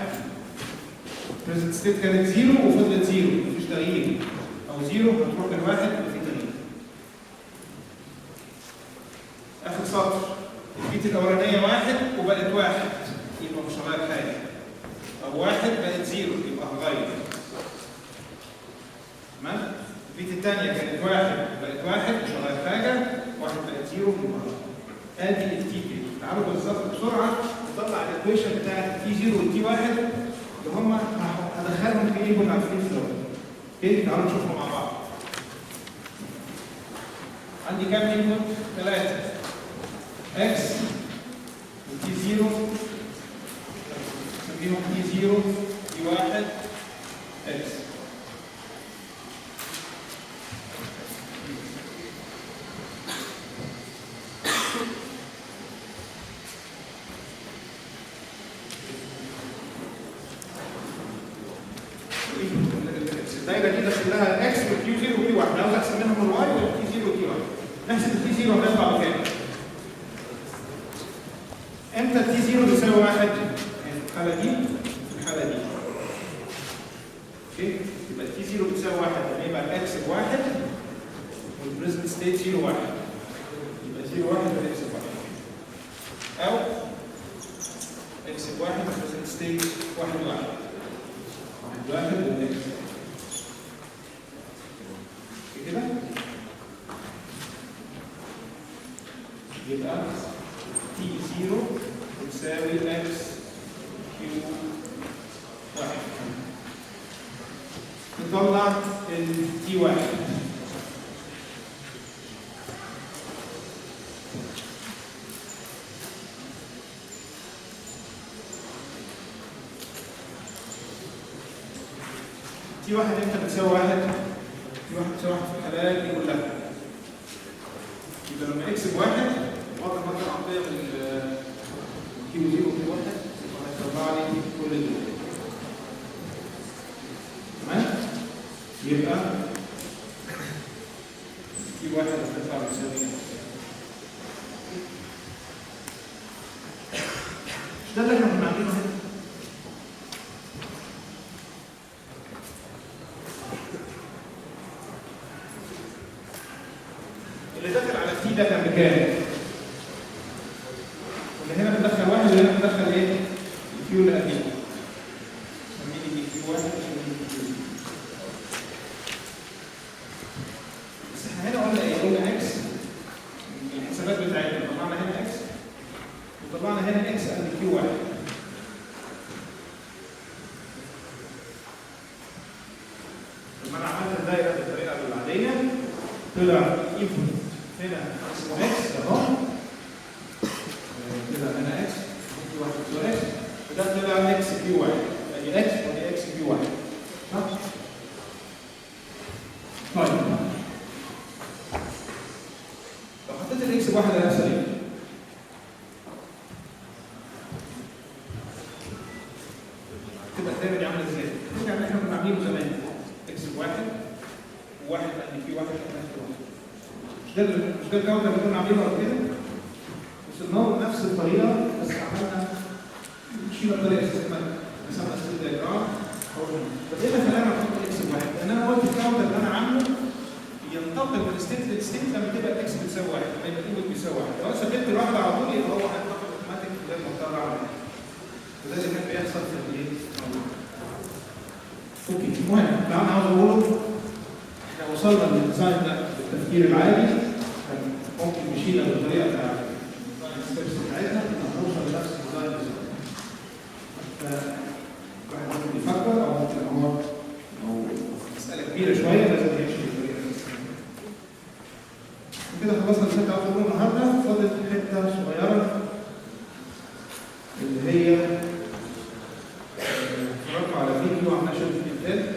بريزنت ستيت كانت 0 وفضلت 0 مفيش تغيير. او 0 هتروح للواحد يبقى في تغيير. اخر سطر. البيت الاولانيه 1 وبقت 1 يبقى مش هغير حاجه. او 1 بقت 0 يبقى هغير. تمام؟ البيت الثانيه كانت 1 بقت 1 مش هغير حاجه. 1 بقت 0 يبقى ادي التي بي. تعالوا بالظبط بسرعه نطلع الايكويشن بتاعت التي 0 والتي 1 اللي هم هدخلهم في ايه على الفليب فلوب. اوكي؟ تعالوا نشوفهم مع بعض. عندي كام انبوت؟ 3 اكس وتي 0 نسميهم تي 0 تي 1 اكس. الدايره دي داخل لها اكس وكيو 0 وكيو 1. عاوز احسب منهم الواي والتي 0 وكيو 1. نحسب التي 0 هتطلع بكام؟ امتى التي 0 بيساوي 1؟ في الحاله دي في الحاله دي. اوكي؟ يبقى التي 0 بتساوي 1 يعني يبقى الاكس ب1 والبريزنت ستيت 0 1. يبقى 0 1 يبقى اكس ب1. او اكس ب1 والبريزنت ستيت 1 1. 1 1 والاكس. كده يبقى تي 0 بتساوي اكس كيو 1. نطلع التي 1. تي 1 امتى بتساوي 1؟ تي 1 بتساوي 1 في الحالات دي كلها. يبقى لما اكس ب1 واضح مثلا عن قيم الكيو 0 وكيو 1 يبقى هيطلع لي كل دول. تمام؟ يبقى كيو 1 هتطلع بتساوي مش ده اللي احنا كنا عاملينه هنا؟ اللي داخل على التي ده كان بكام؟ واللي هنا بندخل 1 واللي هنا بندخل ايه؟ الكيو اللي قبليه. نسميه دي كيو 1 ونسميه دي كيو 0. بس احنا هنا قلنا ايه؟ قلنا اكس الحسابات بتاعتنا طلعنا هنا اكس وطلعنا هنا اكس قبل كيو 1. لما انا عملت الدايره بالطريقه العاديه طلع انبوت هنا اسمه اكس اهو كده هنا اكس في واحد اسمه اكس وده طلع اكس بي واحد ادي اكس ودي اكس بي واحد صح؟ طيب لو حطيت الاكس بواحد هيحصل ايه؟ تبقى الدايره دي عامله ازاي؟ يعني احنا كنا عاملينه زمان اكس بواحد وواحد ادي فيه واحد مش ده الجوده اللي كنا عاملينها قبل كده؟ وصلنا بنفس الطريقه بس عملنا شيلنا بطريقه سيستماتيك رسمنا ستيل دايجرام بدينا كلام عن اكس بواحد لان انا قلت الجوده اللي انا عامله ينتقل من ستيت لستيت لما تبقى الاكس بتساوي واحد لما يبقى الاي بيساوي واحد لو انا ثبت الواحد على طول يبقى هو هينتقل اوتوماتيك غير مضطر اعمل وده اللي كان بيحصل في الايه؟ اوكي المهم اللي انا عاوز اقوله احنا وصلنا للديزاين ده بالتفكير العادي ممكن نشيلها بالطريقه بتاعت الديزاين ستيبس بتاعتنا نوصل لنفس الديزاين بالظبط. فالواحد ممكن يفكر او ممكن هو او مساله كبيره شويه لازم يمشي بالطريقه دي. كده خلصنا الحته اول النهارده فاضل حته صغيره اللي هي اتفرجوا على فيديو عن نشر الانتاج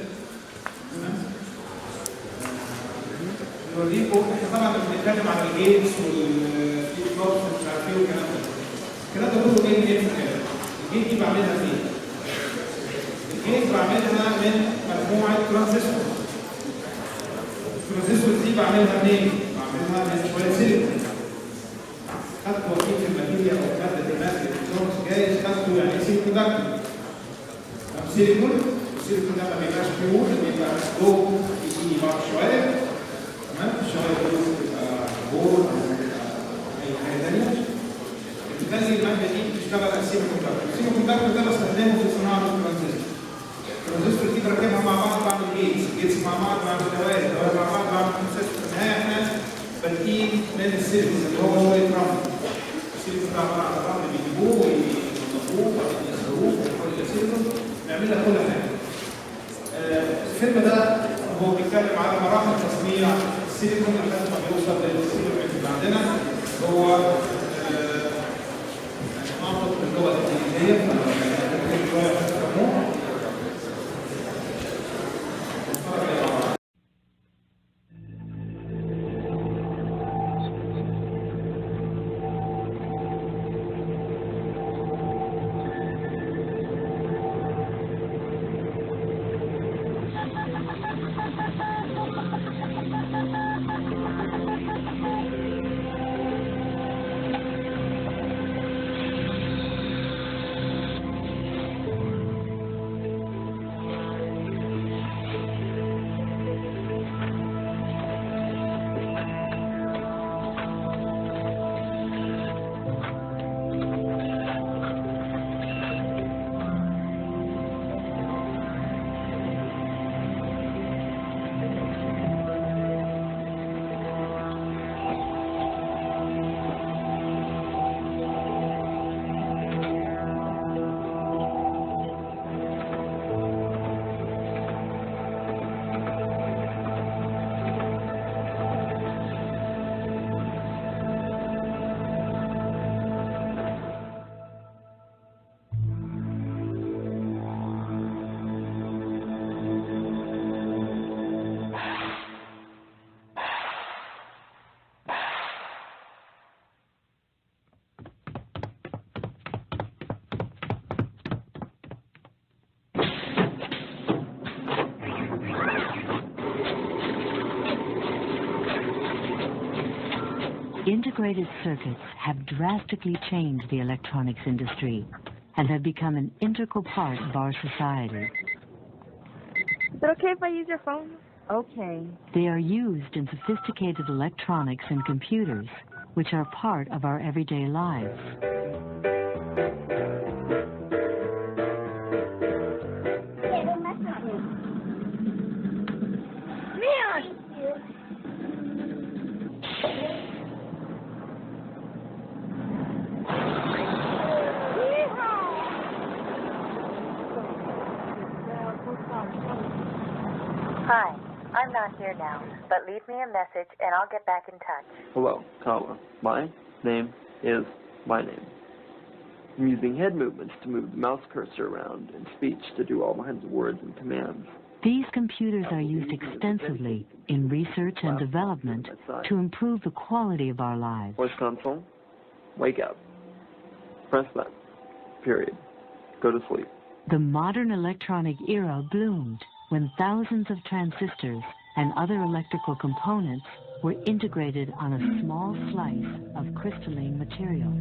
نوريكم احنا طبعا بنتكلم على الجيتس والفليب فلوبس ومش عارف ايه والكلام ده. الكلام ده كله جاي منين في الكلام؟ الجيت دي بعملها فين؟ الجيت بعملها من مجموعه ترانزستور. الترانزستور دي بعملها منين؟ بعملها من شويه سيليكون. خدتوا اكيد في الماتيريال او ماده الالكترونكس جايز خدتوا يعني ايه سيليكون دكتور. سيليكون السيليكون ده ما بيبقاش بيور بيبقى لو يجي بعض شويه تمام الشويه دي بتبقى بور او اي حاجه ثانيه بتخلي الماده دي تشتغل على السيليكون دكتور. السيليكون دكتور ده بستخدمه في صناعه الترانزستور. الترانزستور دي بركبها مع بعض بعمل جيتس مع بعض بعمل دوائر مع بعض بعمل ترانزستور. في النهايه احنا بادئين من السيليكون اللي هو شويه رمل. السيليكون ده عباره عن رمل بيجيبوه وينضفوه وبعدين يسلوه ويحولوا سيليكون نعمل لها كل حاجه. الفيلم ده هو بيتكلم على مراحل تصنيع السيليكون لحد ما بيوصل للسيليكون اللي عندنا. هو ناطق باللغه الانجليزيه شويه تفهموه. Integrated circuits have drastically changed the electronics industry and have become an integral part of our society. Is it okay if I use your phone? Okay. They are used in sophisticated electronics and computers, which are part of our everyday lives. Hi, I'm not here now, but leave me a message and I'll get back in touch. Hello, comma. My name is my name. I'm using head movements to move the mouse cursor around and speech to do all kinds of words and commands. These computers are used extensively in research and development to improve the quality of our lives. Voice console, wake up. Press that. Period. Go to sleep. The modern electronic era bloomed when thousands of transistors and other electrical components were integrated on a small slice of crystalline material.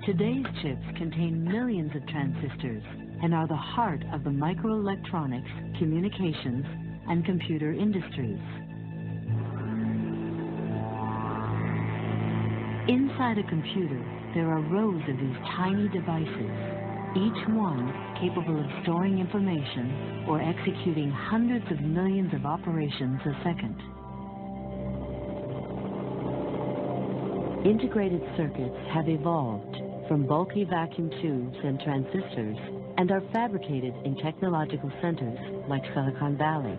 Today's chips contain millions of transistors and are the heart of the microelectronics, communications, and computer industries. Inside a computer, there are rows of these tiny devices, each one capable of storing information or executing hundreds of millions of operations a second. Integrated circuits have evolved from bulky vacuum tubes and transistors and are fabricated in technological centers like Silicon Valley.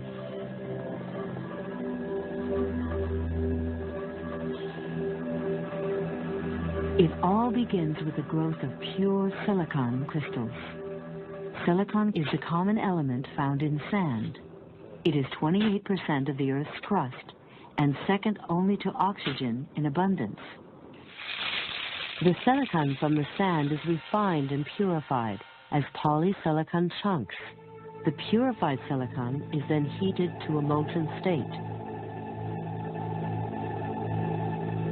It all begins with the growth of pure silicon crystals. Silicon is the common element found in sand. It is 28% of the Earth's crust and second only to oxygen in abundance. The silicon from the sand is refined and purified as polysilicon chunks. The purified silicon is then heated to a molten state.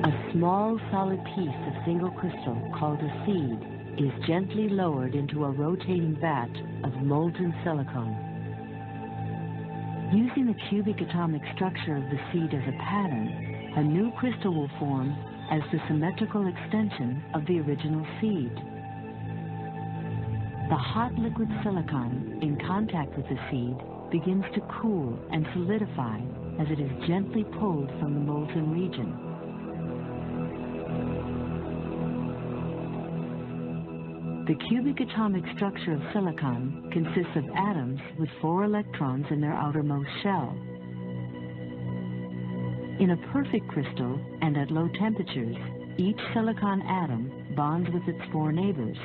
A small solid piece of single crystal called a seed is gently lowered into a rotating vat of molten silicon. Using the cubic atomic structure of the seed as a pattern, a new crystal will form as the symmetrical extension of the original seed. The hot liquid silicon in contact with the seed begins to cool and solidify as it is gently pulled from the molten region. The cubic atomic structure of silicon consists of atoms with 4 electrons in their outermost shell. In a perfect crystal and at low temperatures, each silicon atom bonds with its 4 neighbors.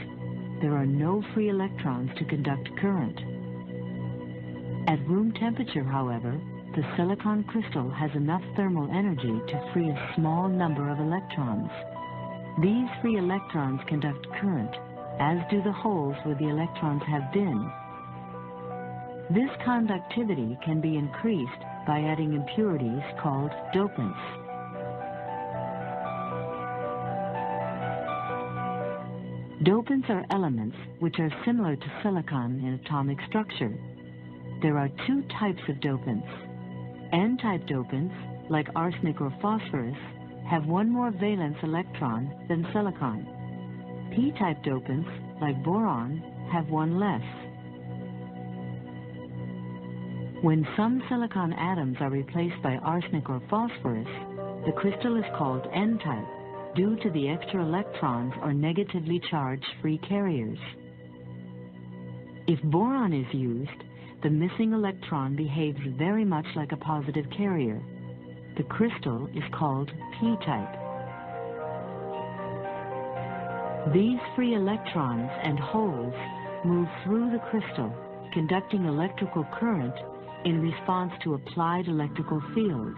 There are no free electrons to conduct current. At room temperature, however, the silicon crystal has enough thermal energy to free a small number of electrons. These free electrons conduct current, as do the holes where the electrons have been. This conductivity can be increased by adding impurities called dopants. Dopants are elements which are similar to silicon in atomic structure. There are 2 types of dopants. N-type dopants, like arsenic or phosphorus, have 1 more valence electron than silicon. P-type dopants, like boron, have 1 less. When some silicon atoms are replaced by arsenic or phosphorus, the crystal is called N-type, due to the extra electrons or negatively charged free carriers. If boron is used, the missing electron behaves very much like a positive carrier. The crystal is called P-type. These free electrons and holes move through the crystal, conducting electrical current in response to applied electrical fields.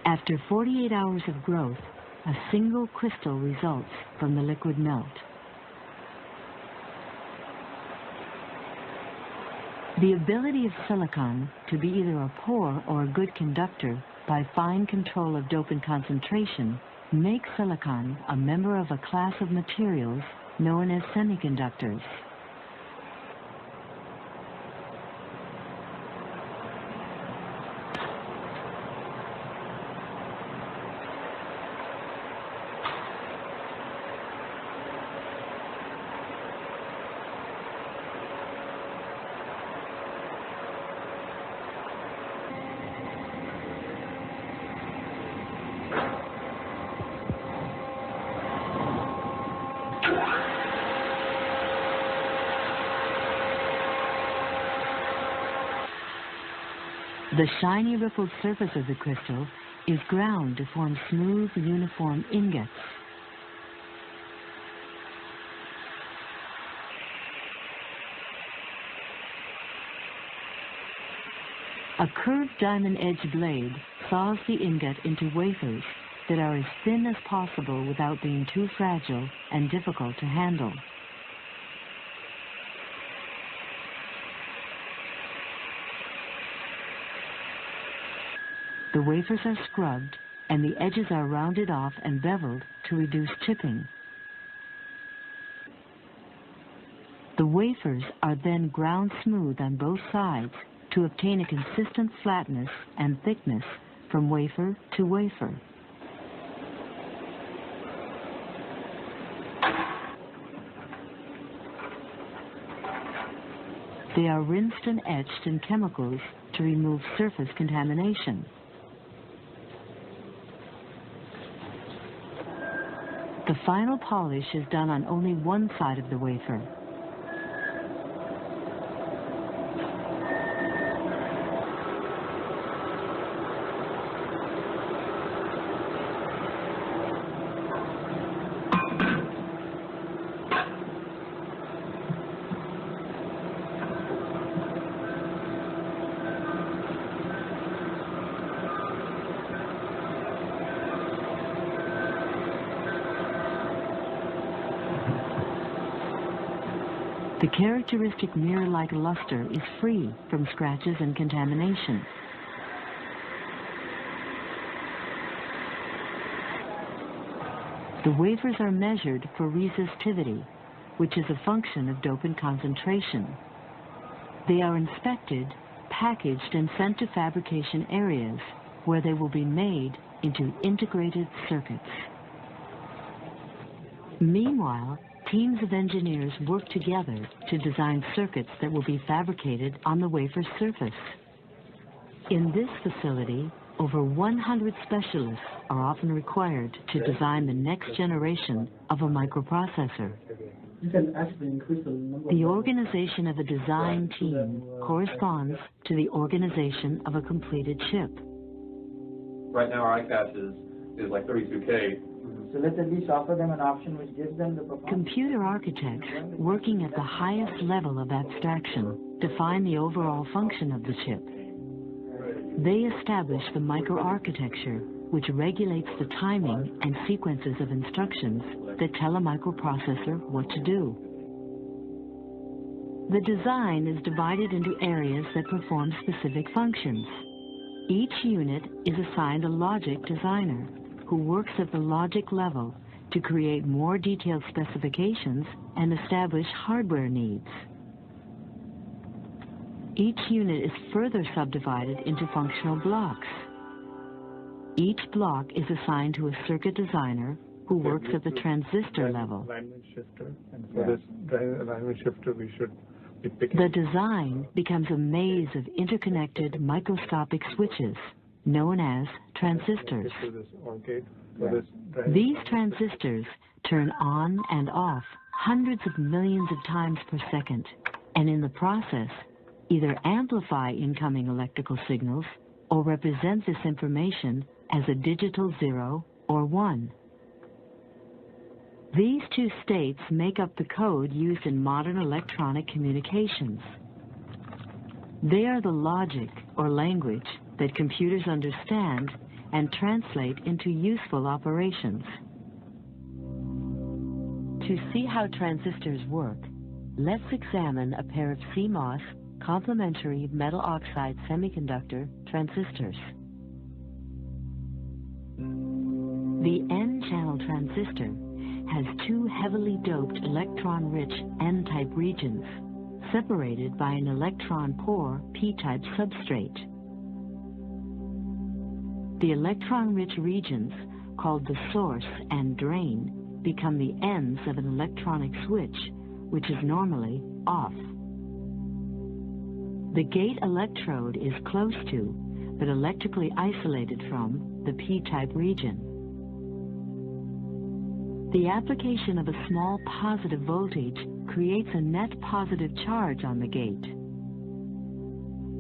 After 48 hours of growth, a single crystal results from the liquid melt. The ability of silicon to be either a poor or a good conductor by fine control of dopant concentration makes silicon a member of a class of materials known as semiconductors. The shiny rippled surface of the crystal is ground to form smooth, uniform ingots. A curved diamond-edged blade saws the ingot into wafers that are as thin as possible without being too fragile and difficult to handle. The wafers are scrubbed and the edges are rounded off and beveled to reduce chipping. The wafers are then ground smooth on both sides to obtain a consistent flatness and thickness from wafer to wafer. They are rinsed and etched in chemicals to remove surface contamination. The final polish is done on only one side of the wafer. The characteristic mirror-like luster is free from scratches and contamination. The wafers are measured for resistivity, which is a function of dopant concentration. They are inspected, packaged, and sent to fabrication areas where they will be made into integrated circuits. Meanwhile, teams of engineers work together to design circuits that will be fabricated on the wafer surface. In this facility, over 100 specialists are often required to design the next generation of a microprocessor. The organization of a design team corresponds to the organization of a completed chip. Right now our ICAS is like 32K. So let's at least offer them an option which gives them the performance. Computer architects, working at the highest level of abstraction, define the overall function of the chip. They establish the microarchitecture, which regulates the timing and sequences of instructions that tell a microprocessor what to do. The design is divided into areas that perform specific functions. Each unit is assigned a logic designer, who works at the logic level to create more detailed specifications and establish hardware needs. Each unit is further subdivided into functional blocks. Each block is assigned to a circuit designer who works at the transistor level. Alignment shifter, and for this alignment shifter we should be picking. The design becomes a maze of interconnected microscopic switches, known as transistors. These transistors turn on and off hundreds of millions of times per second, and in the process, either amplify incoming electrical signals or represent this information as a digital 0 or 1. These two states make up the code used in modern electronic communications. They are the logic or language that computers understand and translate into useful operations. To see how transistors work, let's examine a pair of Cmos complementary metal oxide semiconductor transistors. The N-channel transistor has two heavily doped electron-rich N-type regions, separated by an electron-poor P-type substrate. The electron-rich regions, called the source and drain, become the ends of an electronic switch, which is normally off. The gate electrode is close to, but electrically isolated from, the P-type region. The application of a small positive voltage creates a net positive charge on the gate.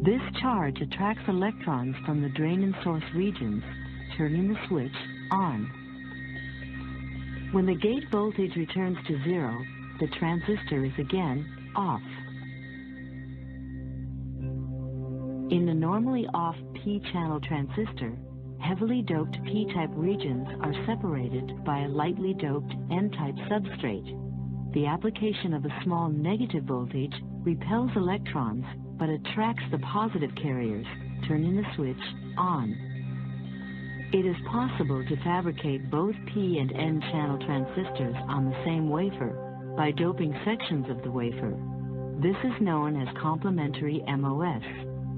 This charge attracts electrons from the drain and source regions, turning the switch on. When the gate voltage returns to 0, the transistor is again off. In a normally off P-channel transistor, heavily doped P-type regions are separated by a lightly doped N-type substrate. The application of a small negative voltage repels electrons but attracts the positive carriers, turning the switch on. It is possible to fabricate both P and N channel transistors on the same wafer by doping sections of the wafer. This is known as complementary MOS,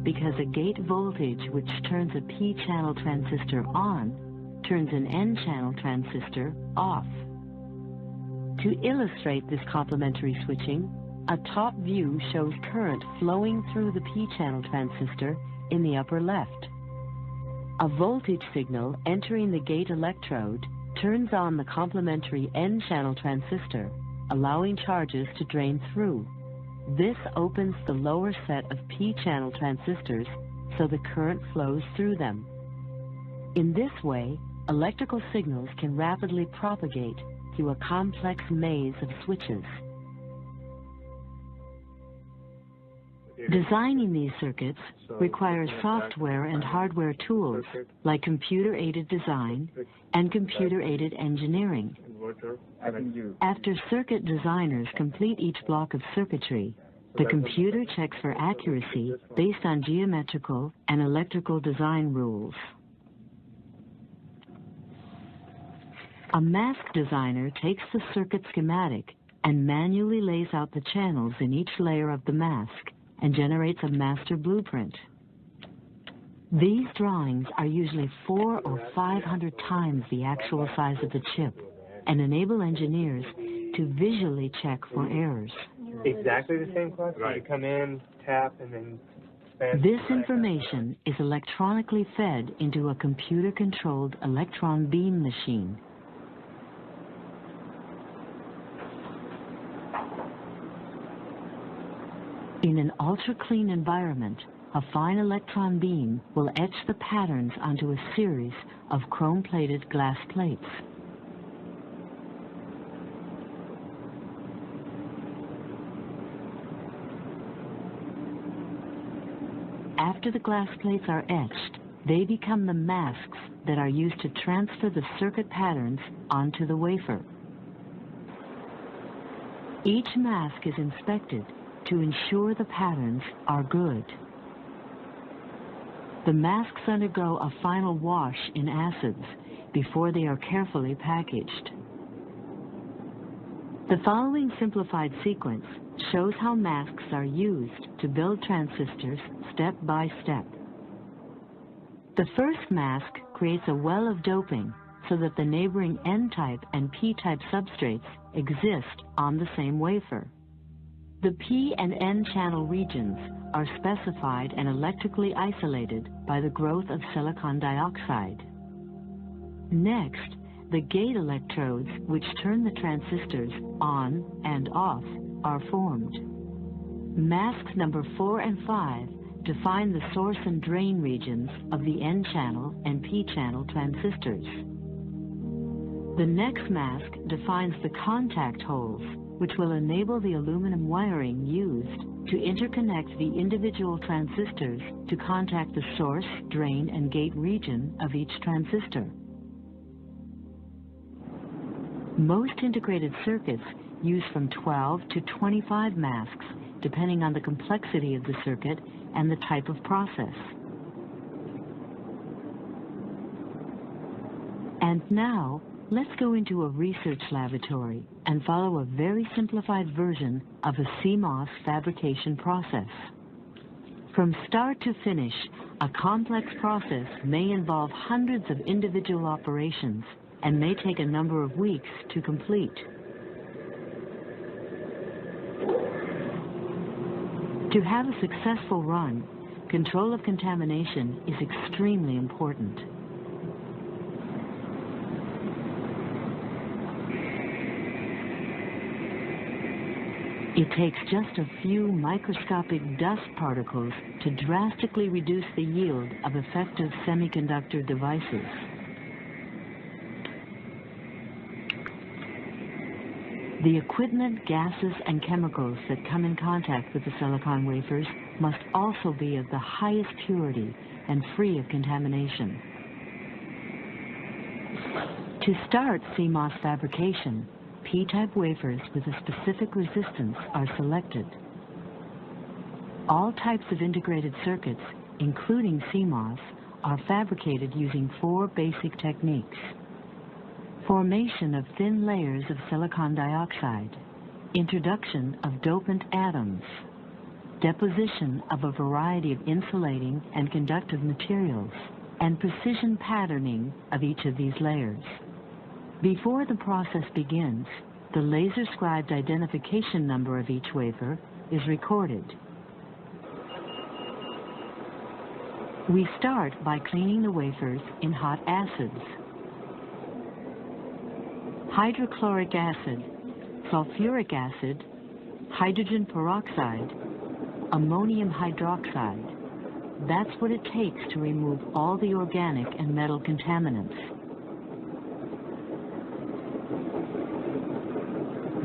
because a gate voltage which turns a P-channel transistor on turns an N-channel transistor off. To illustrate this complementary switching, a top view shows current flowing through the P-channel transistor in the upper left. A voltage signal entering the gate electrode turns on the complementary N-channel transistor, allowing charges to drain through. This opens the lower set of P-channel transistors so the current flows through them. In this way, electrical signals can rapidly propagate through a complex maze of switches. Designing these circuits requires software and hardware tools like computer-aided design and computer-aided engineering. After circuit designers complete each block of circuitry, the computer checks for accuracy based on geometrical and electrical design rules. A mask designer takes the circuit schematic and manually lays out the channels in each layer of the mask and generates a master blueprint. These drawings are usually 400 or 500 times the actual size of the chip and enable engineers to visually check for errors. Exactly the same class. Right. You come in, tap, and then expand. This information is electronically fed into a computer-controlled electron beam machine. In an ultra-clean environment, a fine electron beam will etch the patterns onto a series of chrome-plated glass plates. After the glass plates are etched, they become the masks that are used to transfer the circuit patterns onto the wafer. Each mask is inspected to ensure the patterns are good. The masks undergo a final wash in acids before they are carefully packaged. The following simplified sequence shows how masks are used to build transistors step by step. The first mask creates a well of doping so that the neighboring N-type and P-type substrates exist on the same wafer. The P and N channel regions are specified and electrically isolated by the growth of silicon dioxide. Next, the gate electrodes, which turn the transistors on and off, are formed. Masks number 4 and 5 define the source and drain regions of the N-channel and P-channel transistors. The next mask defines the contact holes, which will enable the aluminum wiring used to interconnect the individual transistors to contact the source, drain, and gate region of each transistor. Most integrated circuits use from 12 to 25 masks, depending on the complexity of the circuit and the type of process. And now, let's go into a research laboratory and follow a very simplified version of a Cmos fabrication process. From start to finish, a complex process may involve hundreds of individual operations and may take a number of weeks to complete. To have a successful run, control of contamination is extremely important. It takes just a few microscopic dust particles to drastically reduce the yield of effective semiconductor devices. The equipment, gases, and chemicals that come in contact with the silicon wafers must also be of the highest purity and free of contamination. To start Cmos fabrication, P-type wafers with a specific resistance are selected. All types of integrated circuits, including Cmos, are fabricated using 4 basic techniques. Formation of thin layers of silicon dioxide, introduction of dopant atoms, deposition of a variety of insulating and conductive materials, and precision patterning of each of these layers. Before the process begins, the laser-scribed identification number of each wafer is recorded. We start by cleaning the wafers in hot acids. Hydrochloric acid, sulfuric acid, hydrogen peroxide, ammonium hydroxide. That's what it takes to remove all the organic and metal contaminants.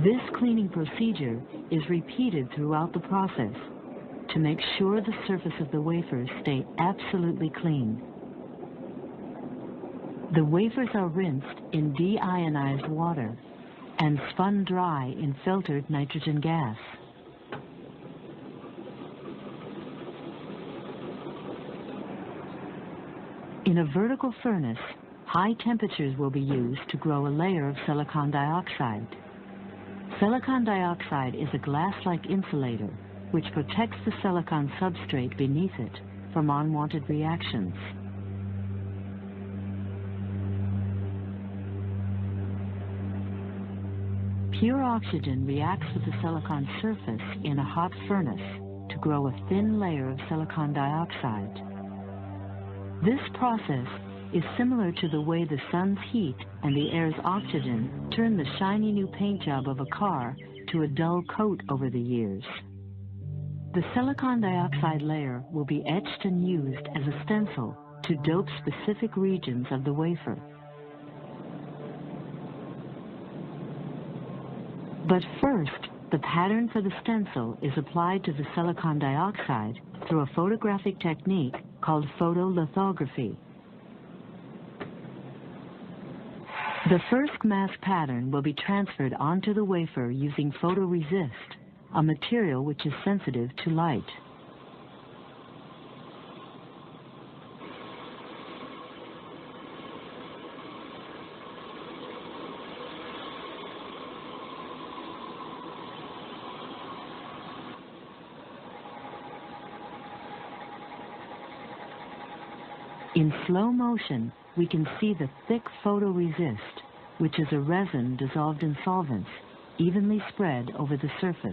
This cleaning procedure is repeated throughout the process to make sure the surface of the wafers stay absolutely clean. The wafers are rinsed in deionized water and spun dry in filtered nitrogen gas. In a vertical furnace, high temperatures will be used to grow a layer of silicon dioxide. Silicon dioxide is a glass-like insulator which protects the silicon substrate beneath it from unwanted reactions. Pure oxygen reacts with the silicon surface in a hot furnace to grow a thin layer of silicon dioxide. This process is similar to the way the sun's heat and the air's oxygen turn the shiny new paint job of a car to a dull coat over the years. The silicon dioxide layer will be etched and used as a stencil to dope specific regions of the wafer. But first, the pattern for the stencil is applied to the silicon dioxide through a photographic technique called photolithography. The first mask pattern will be transferred onto the wafer using photoresist, a material which is sensitive to light. In slow motion, we can see the thick photoresist, which is a resin dissolved in solvents, evenly spread over the surface.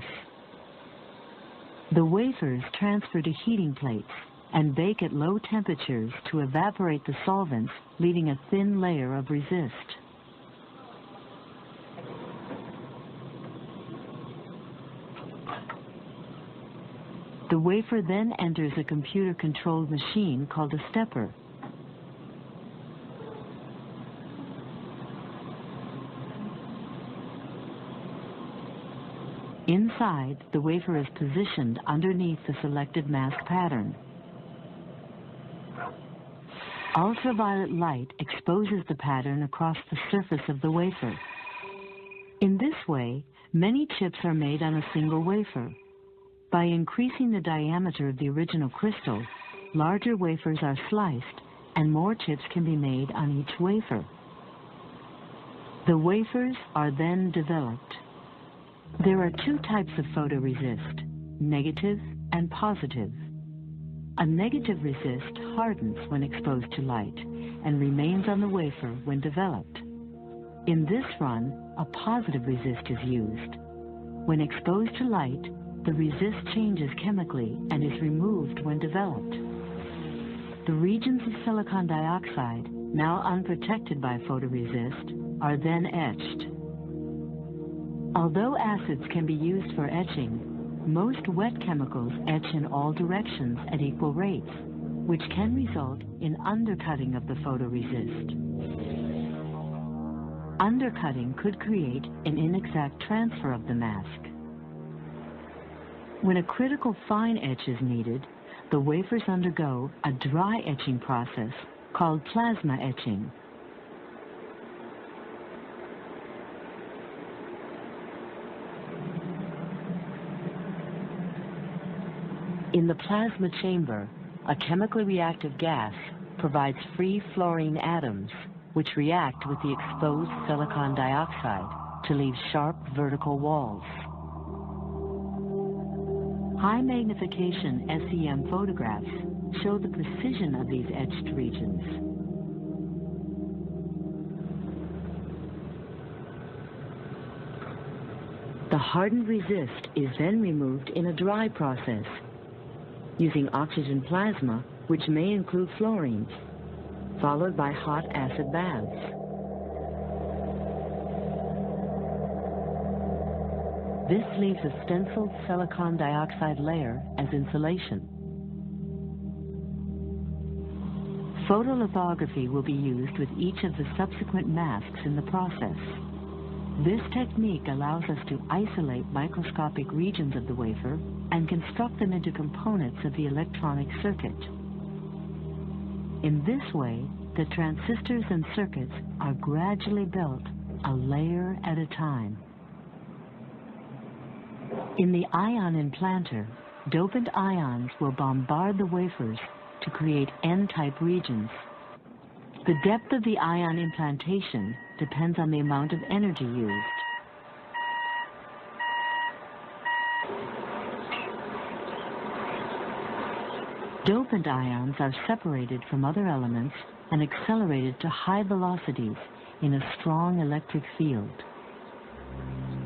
The wafers transfer to heating plates and bake at low temperatures to evaporate the solvents, leaving a thin layer of resist. The wafer then enters a computer-controlled machine called a stepper. Inside, the wafer is positioned underneath the selected mask pattern. Ultraviolet light exposes the pattern across the surface of the wafer. In this way, many chips are made on a single wafer. By increasing the diameter of the original crystal, larger wafers are sliced and more chips can be made on each wafer. The wafers are then developed. There are 2 types of photoresist, negative and positive. A negative resist hardens when exposed to light and remains on the wafer when developed. In this run, a positive resist is used. When exposed to light, the resist changes chemically and is removed when developed. The regions of silicon dioxide, now unprotected by photoresist, are then etched. Although acids can be used for etching, most wet chemicals etch in all directions at equal rates, which can result in undercutting of the photoresist. Undercutting could create an inexact transfer of the mask. When a critical fine etch is needed, the wafers undergo a dry etching process called plasma etching. In the plasma chamber, a chemically reactive gas provides free fluorine atoms which react with the exposed silicon dioxide to leave sharp vertical walls. High magnification SEM photographs show the precision of these etched regions. The hardened resist is then removed in a dry process using oxygen plasma, which may include fluorines, followed by hot acid baths. This leaves a stenciled silicon dioxide layer as insulation. Photolithography will be used with each of the subsequent masks in the process. This technique allows us to isolate microscopic regions of the wafer and construct them into components of the electronic circuit. In this way, the transistors and circuits are gradually built a layer at a time. In the ion implanter, dopant ions will bombard the wafers to create N-type regions. The depth of the ion implantation depends on the amount of energy used. Dopant ions are separated from other elements and accelerated to high velocities in a strong electric field.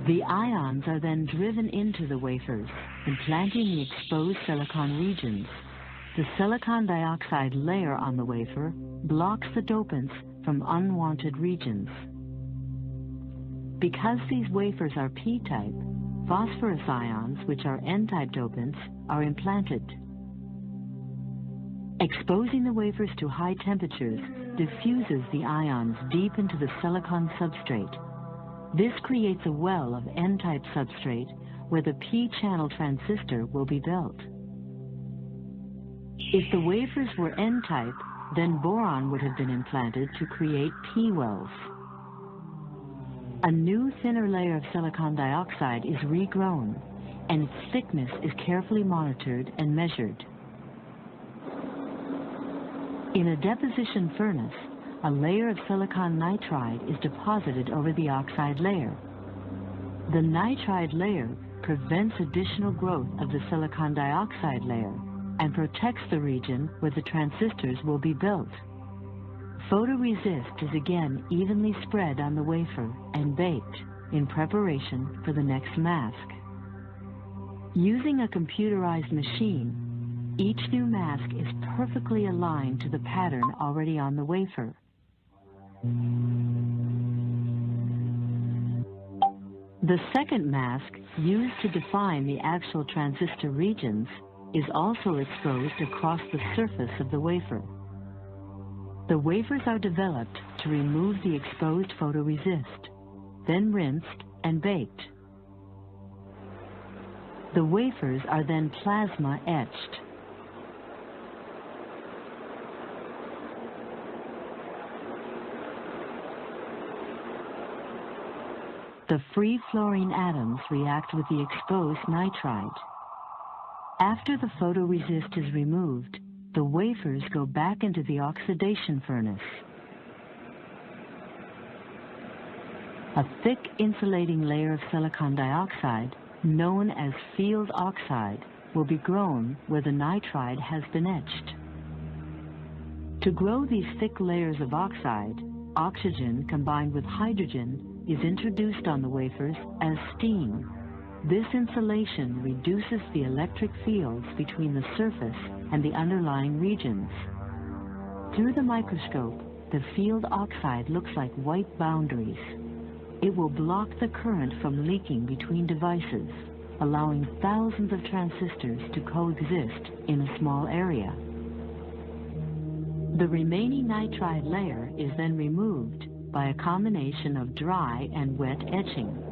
The ions are then driven into the wafers, implanting the exposed silicon regions. The silicon dioxide layer on the wafer blocks the dopants from unwanted regions. Because these wafers are P-type, phosphorus ions, which are N-type dopants, are implanted. Exposing the wafers to high temperatures diffuses the ions deep into the silicon substrate. This creates a well of N-type substrate where the P-channel transistor will be built. If the wafers were N-type, then boron would have been implanted to create P-wells. A new thinner layer of silicon dioxide is regrown, and its thickness is carefully monitored and measured. In a deposition furnace, a layer of silicon nitride is deposited over the oxide layer. The nitride layer prevents additional growth of the silicon dioxide layer and protects the region where the transistors will be built. Photoresist is again evenly spread on the wafer and baked in preparation for the next mask. Using a computerized machine, each new mask is perfectly aligned to the pattern already on the wafer. The second mask, used to define the actual transistor regions, is also exposed across the surface of the wafer. The wafers are developed to remove the exposed photoresist, then rinsed and baked. The wafers are then plasma etched. The free fluorine atoms react with the exposed nitride. After the photoresist is removed, the wafers go back into the oxidation furnace. A thick insulating layer of silicon dioxide, known as field oxide, will be grown where the nitride has been etched. To grow these thick layers of oxide, oxygen combined with hydrogen is introduced on the wafers as steam. This insulation reduces the electric fields between the surface and the underlying regions. Through the microscope, the field oxide looks like white boundaries. It will block the current from leaking between devices, allowing thousands of transistors to coexist in a small area. The remaining nitride layer is then removed by a combination of dry and wet etching.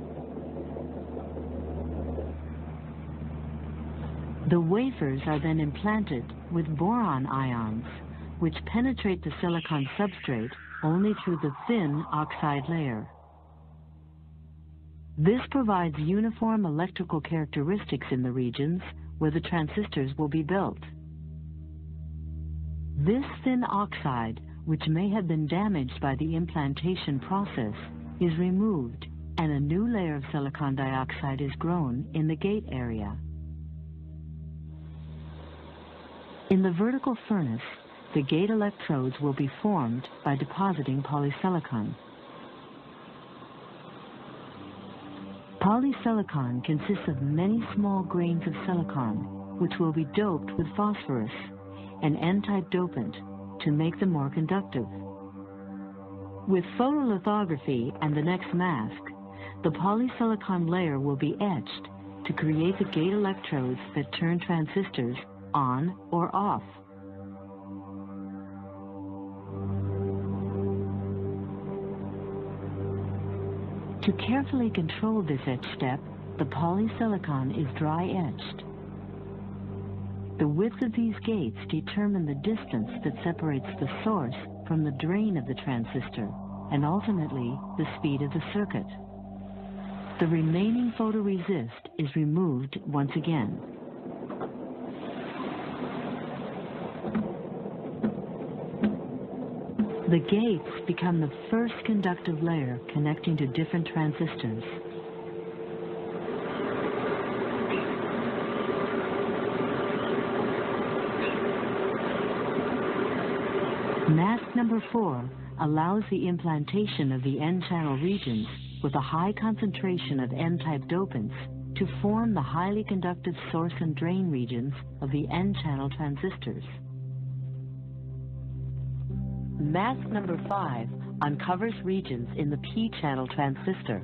The wafers are then implanted with boron ions, which penetrate the silicon substrate only through the thin oxide layer. This provides uniform electrical characteristics in the regions where the transistors will be built. This thin oxide, which may have been damaged by the implantation process, is removed and a new layer of silicon dioxide is grown in the gate area. In the vertical furnace, the gate electrodes will be formed by depositing polysilicon. Polysilicon consists of many small grains of silicon, which will be doped with phosphorus, an N-type dopant, to make them more conductive. With photolithography and the next mask, the polysilicon layer will be etched to create the gate electrodes that turn transistors on or off. To carefully control this etch step, the polysilicon is dry etched. The width of these gates determine the distance that separates the source from the drain of the transistor, and ultimately the speed of the circuit. The remaining photoresist is removed once again. The gates become the first conductive layer connecting to different transistors. Mask number 4 allows the implantation of the N-channel regions with a high concentration of N-type dopants to form the highly conductive source and drain regions of the N-channel transistors. Mask number 5 uncovers regions in the P-channel transistor,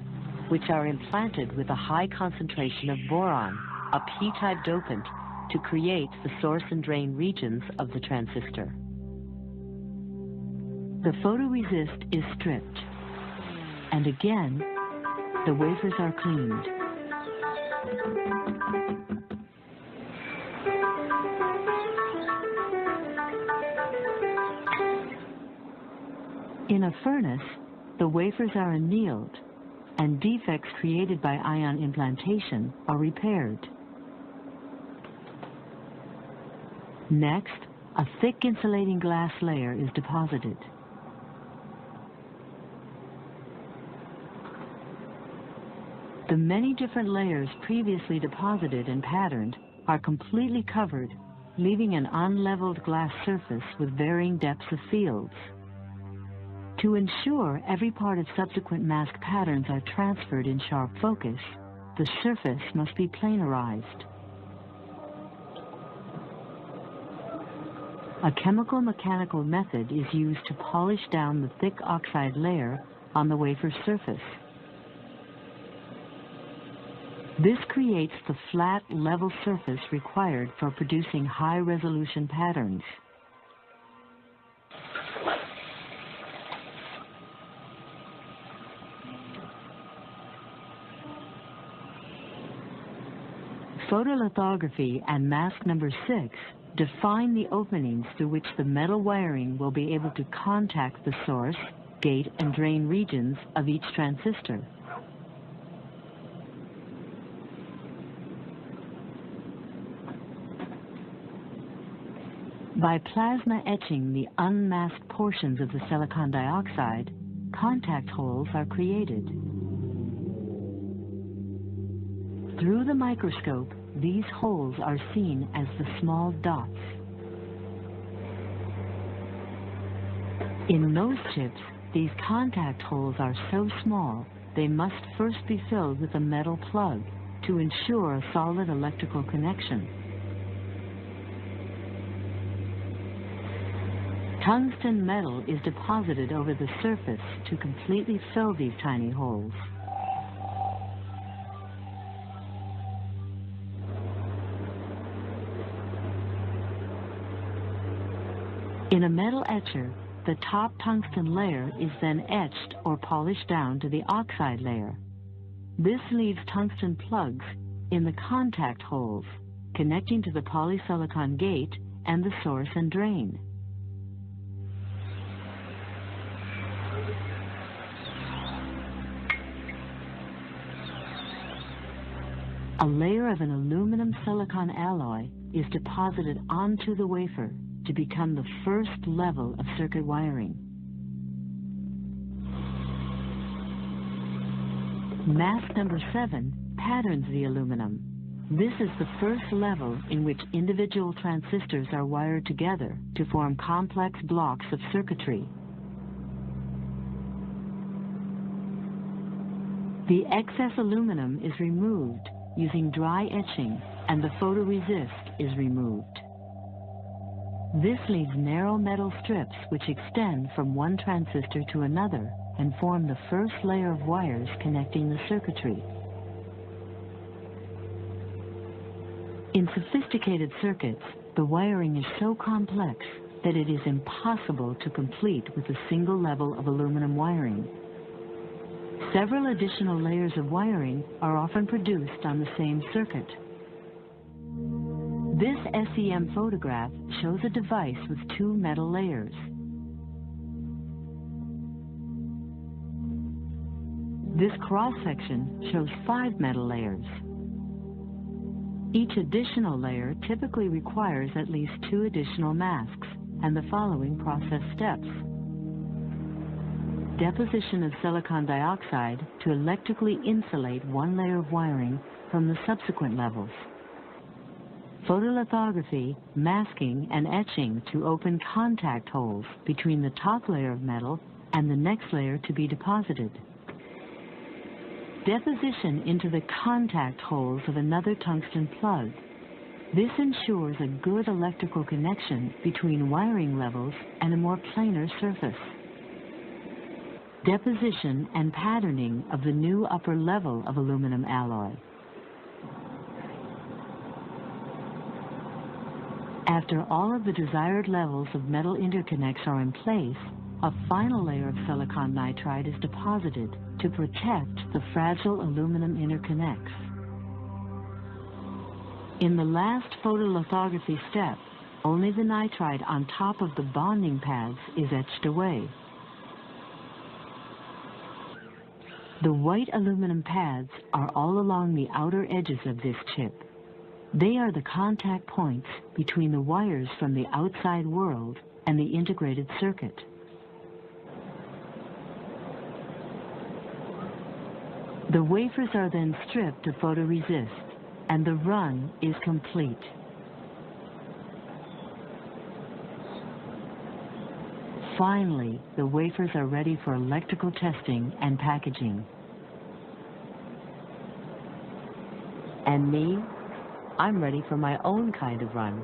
which are implanted with a high concentration of boron, a P-type dopant, to create the source and drain regions of the transistor. The photoresist is stripped, and again, the wafers are cleaned. In a furnace, the wafers are annealed, and defects created by ion implantation are repaired. Next, a thick insulating glass layer is deposited. The many different layers previously deposited and patterned are completely covered, leaving an unleveled glass surface with varying depths of fields. To ensure every part of subsequent mask patterns are transferred in sharp focus, the surface must be planarized. A chemical-mechanical method is used to polish down the thick oxide layer on the wafer surface. This creates the flat, level surface required for producing high-resolution patterns. Photolithography and mask number 6 define the openings through which the metal wiring will be able to contact the source, gate, and drain regions of each transistor. By plasma etching the unmasked portions of the silicon dioxide, contact holes are created. Through the microscope, these holes are seen as the small dots. In most chips, these contact holes are so small they must first be filled with a metal plug to ensure a solid electrical connection. Tungsten metal is deposited over the surface to completely fill these tiny holes. In a metal etcher, the top tungsten layer is then etched or polished down to the oxide layer. This leaves tungsten plugs in the contact holes, connecting to the polysilicon gate and the source and drain. A layer of an aluminum silicon alloy is deposited onto the wafer to become the first level of circuit wiring. Mask number 7 patterns the aluminum. This is the first level in which individual transistors are wired together to form complex blocks of circuitry. The excess aluminum is removed using dry etching, and the photoresist is removed. This leaves narrow metal strips which extend from one transistor to another and form the first layer of wires connecting the circuitry. In sophisticated circuits, the wiring is so complex that it is impossible to complete with a single level of aluminum wiring. Several additional layers of wiring are often produced on the same circuit. This SEM photograph shows a device with 2 metal layers. This cross-section shows 5 metal layers. Each additional layer typically requires at least 2 additional masks and the following process steps. Deposition of silicon dioxide to electrically insulate one layer of wiring from the subsequent levels. Photolithography, masking, and etching to open contact holes between the top layer of metal and the next layer to be deposited. Deposition into the contact holes of another tungsten plug. This ensures a good electrical connection between wiring levels and a more planar surface. Deposition and patterning of the new upper level of aluminum alloy. After all of the desired levels of metal interconnects are in place, a final layer of silicon nitride is deposited to protect the fragile aluminum interconnects. In the last photolithography step, only the nitride on top of the bonding pads is etched away. The white aluminum pads are all along the outer edges of this chip. They are the contact points between the wires from the outside world and the integrated circuit. The wafers are then stripped to photoresist, and the run is complete. Finally, the wafers are ready for electrical testing and packaging. And me, I'm ready for my own kind of run.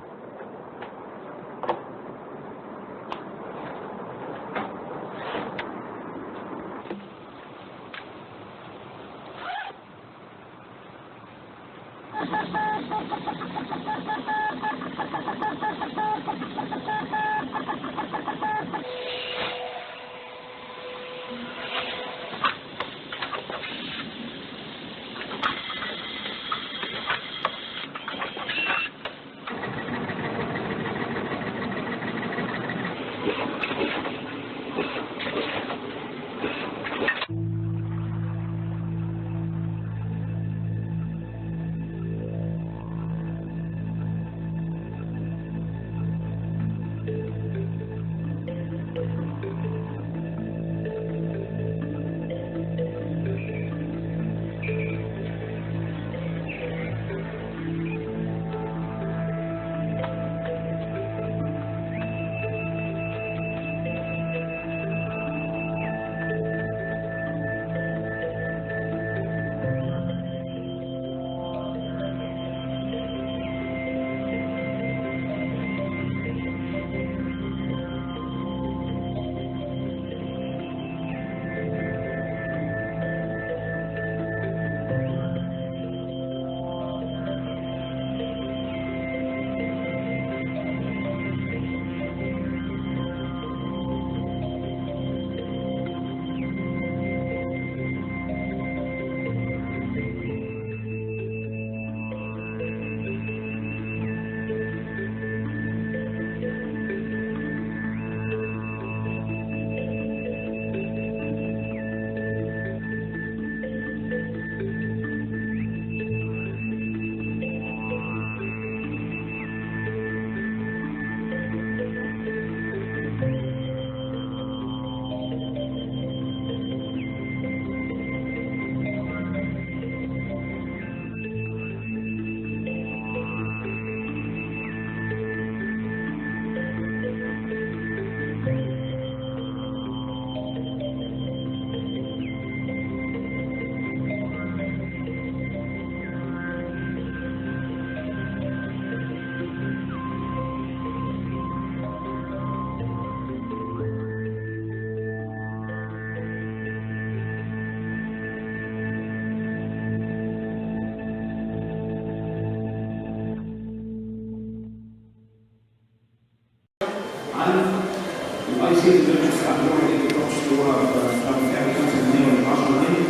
سي اللي بتستعملوها دي بتشتروها بكام 5 جنيه ولا 10 جنيه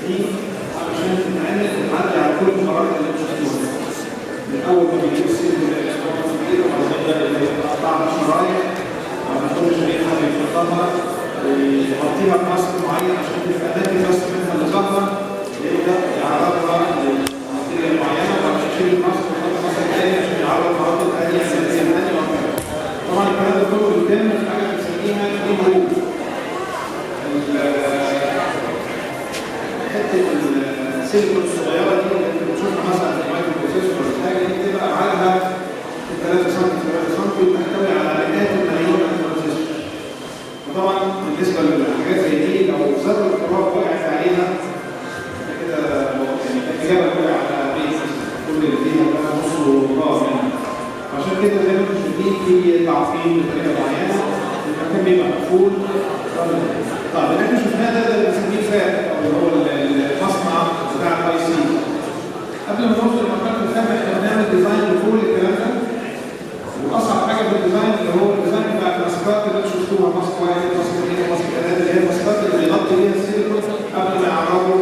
دي عشان تتعمل وتعدي على كل المراحل اللي بتشتروها. من اول ما بيجيب السيل بالاسبوع كبير وبعدين يقطعها شرايح وبعد كل شريحه بيحطها ويغطيها بماسك معين عشان تبقى ناتج بس منها اللي ظاهره يبدا يعرضها لماتيريال معينه وبعد يشيل الماسك ويحط ماسك ثاني عشان يعرض مناطق ثانيه اساسيه ثانيه وهكذا. طبعا الكلام ده كله بيتم في حاجه بنسميها دي جروب. حته السيليكون الصغيره دي اللي انت بتشوفها مثلا في المايكرو بروسيسور ولا حاجه دي بتبقى ابعادها 3 سم 3 سم وتحتوي على مئات الملايين من الترانزستور. وطبعا بالنسبه لحاجات زي دي لو ذره التراب وقعت عليها كده يعني الاجابه وقع على بيت كل اللي فيها بقى نص ضاع منها. عشان كده زي ما انتم شايفين في تعقيم بطريقه معينه المكان بيبقى مقفول. طيب اللي احنا شفناه ده اللي بنسميه فاب او اللي هو المصنع بتاع الاي سي. قبل ما نوصل لمرحله الفاب احنا بنعمل ديزاين لكل الكلام ده. واصعب حاجه في الديزاين اللي هو الديزاين بتاع الماسكات اللي انتم شفتوها ماسك واحد ماسك اثنين ماسك ثلاثه اللي هي الماسكات اللي بيغطي بيها السيليكون قبل ما يعرضوا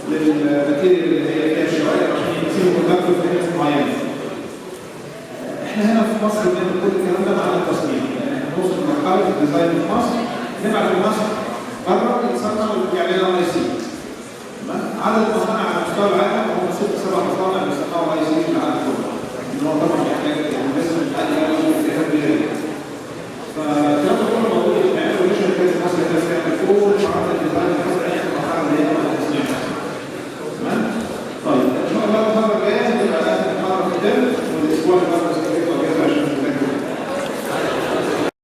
للماتيريال اللي هي فيها الشوائب عشان يسيبوا كونتاكت في حته معينه. احنا هنا في مصر بنعمل كل الكلام ده مع التصميم. يعني نوصل لمرحله الديزاين في مصر نبعت المصنع بره يتصنع ويعملها اي سي. تمام؟ عدد المصانع على مستوى العالم هم 6 7 مصانع بيصنعوا اي سي في العالم كله. ان هو طبعا بيحتاج يعني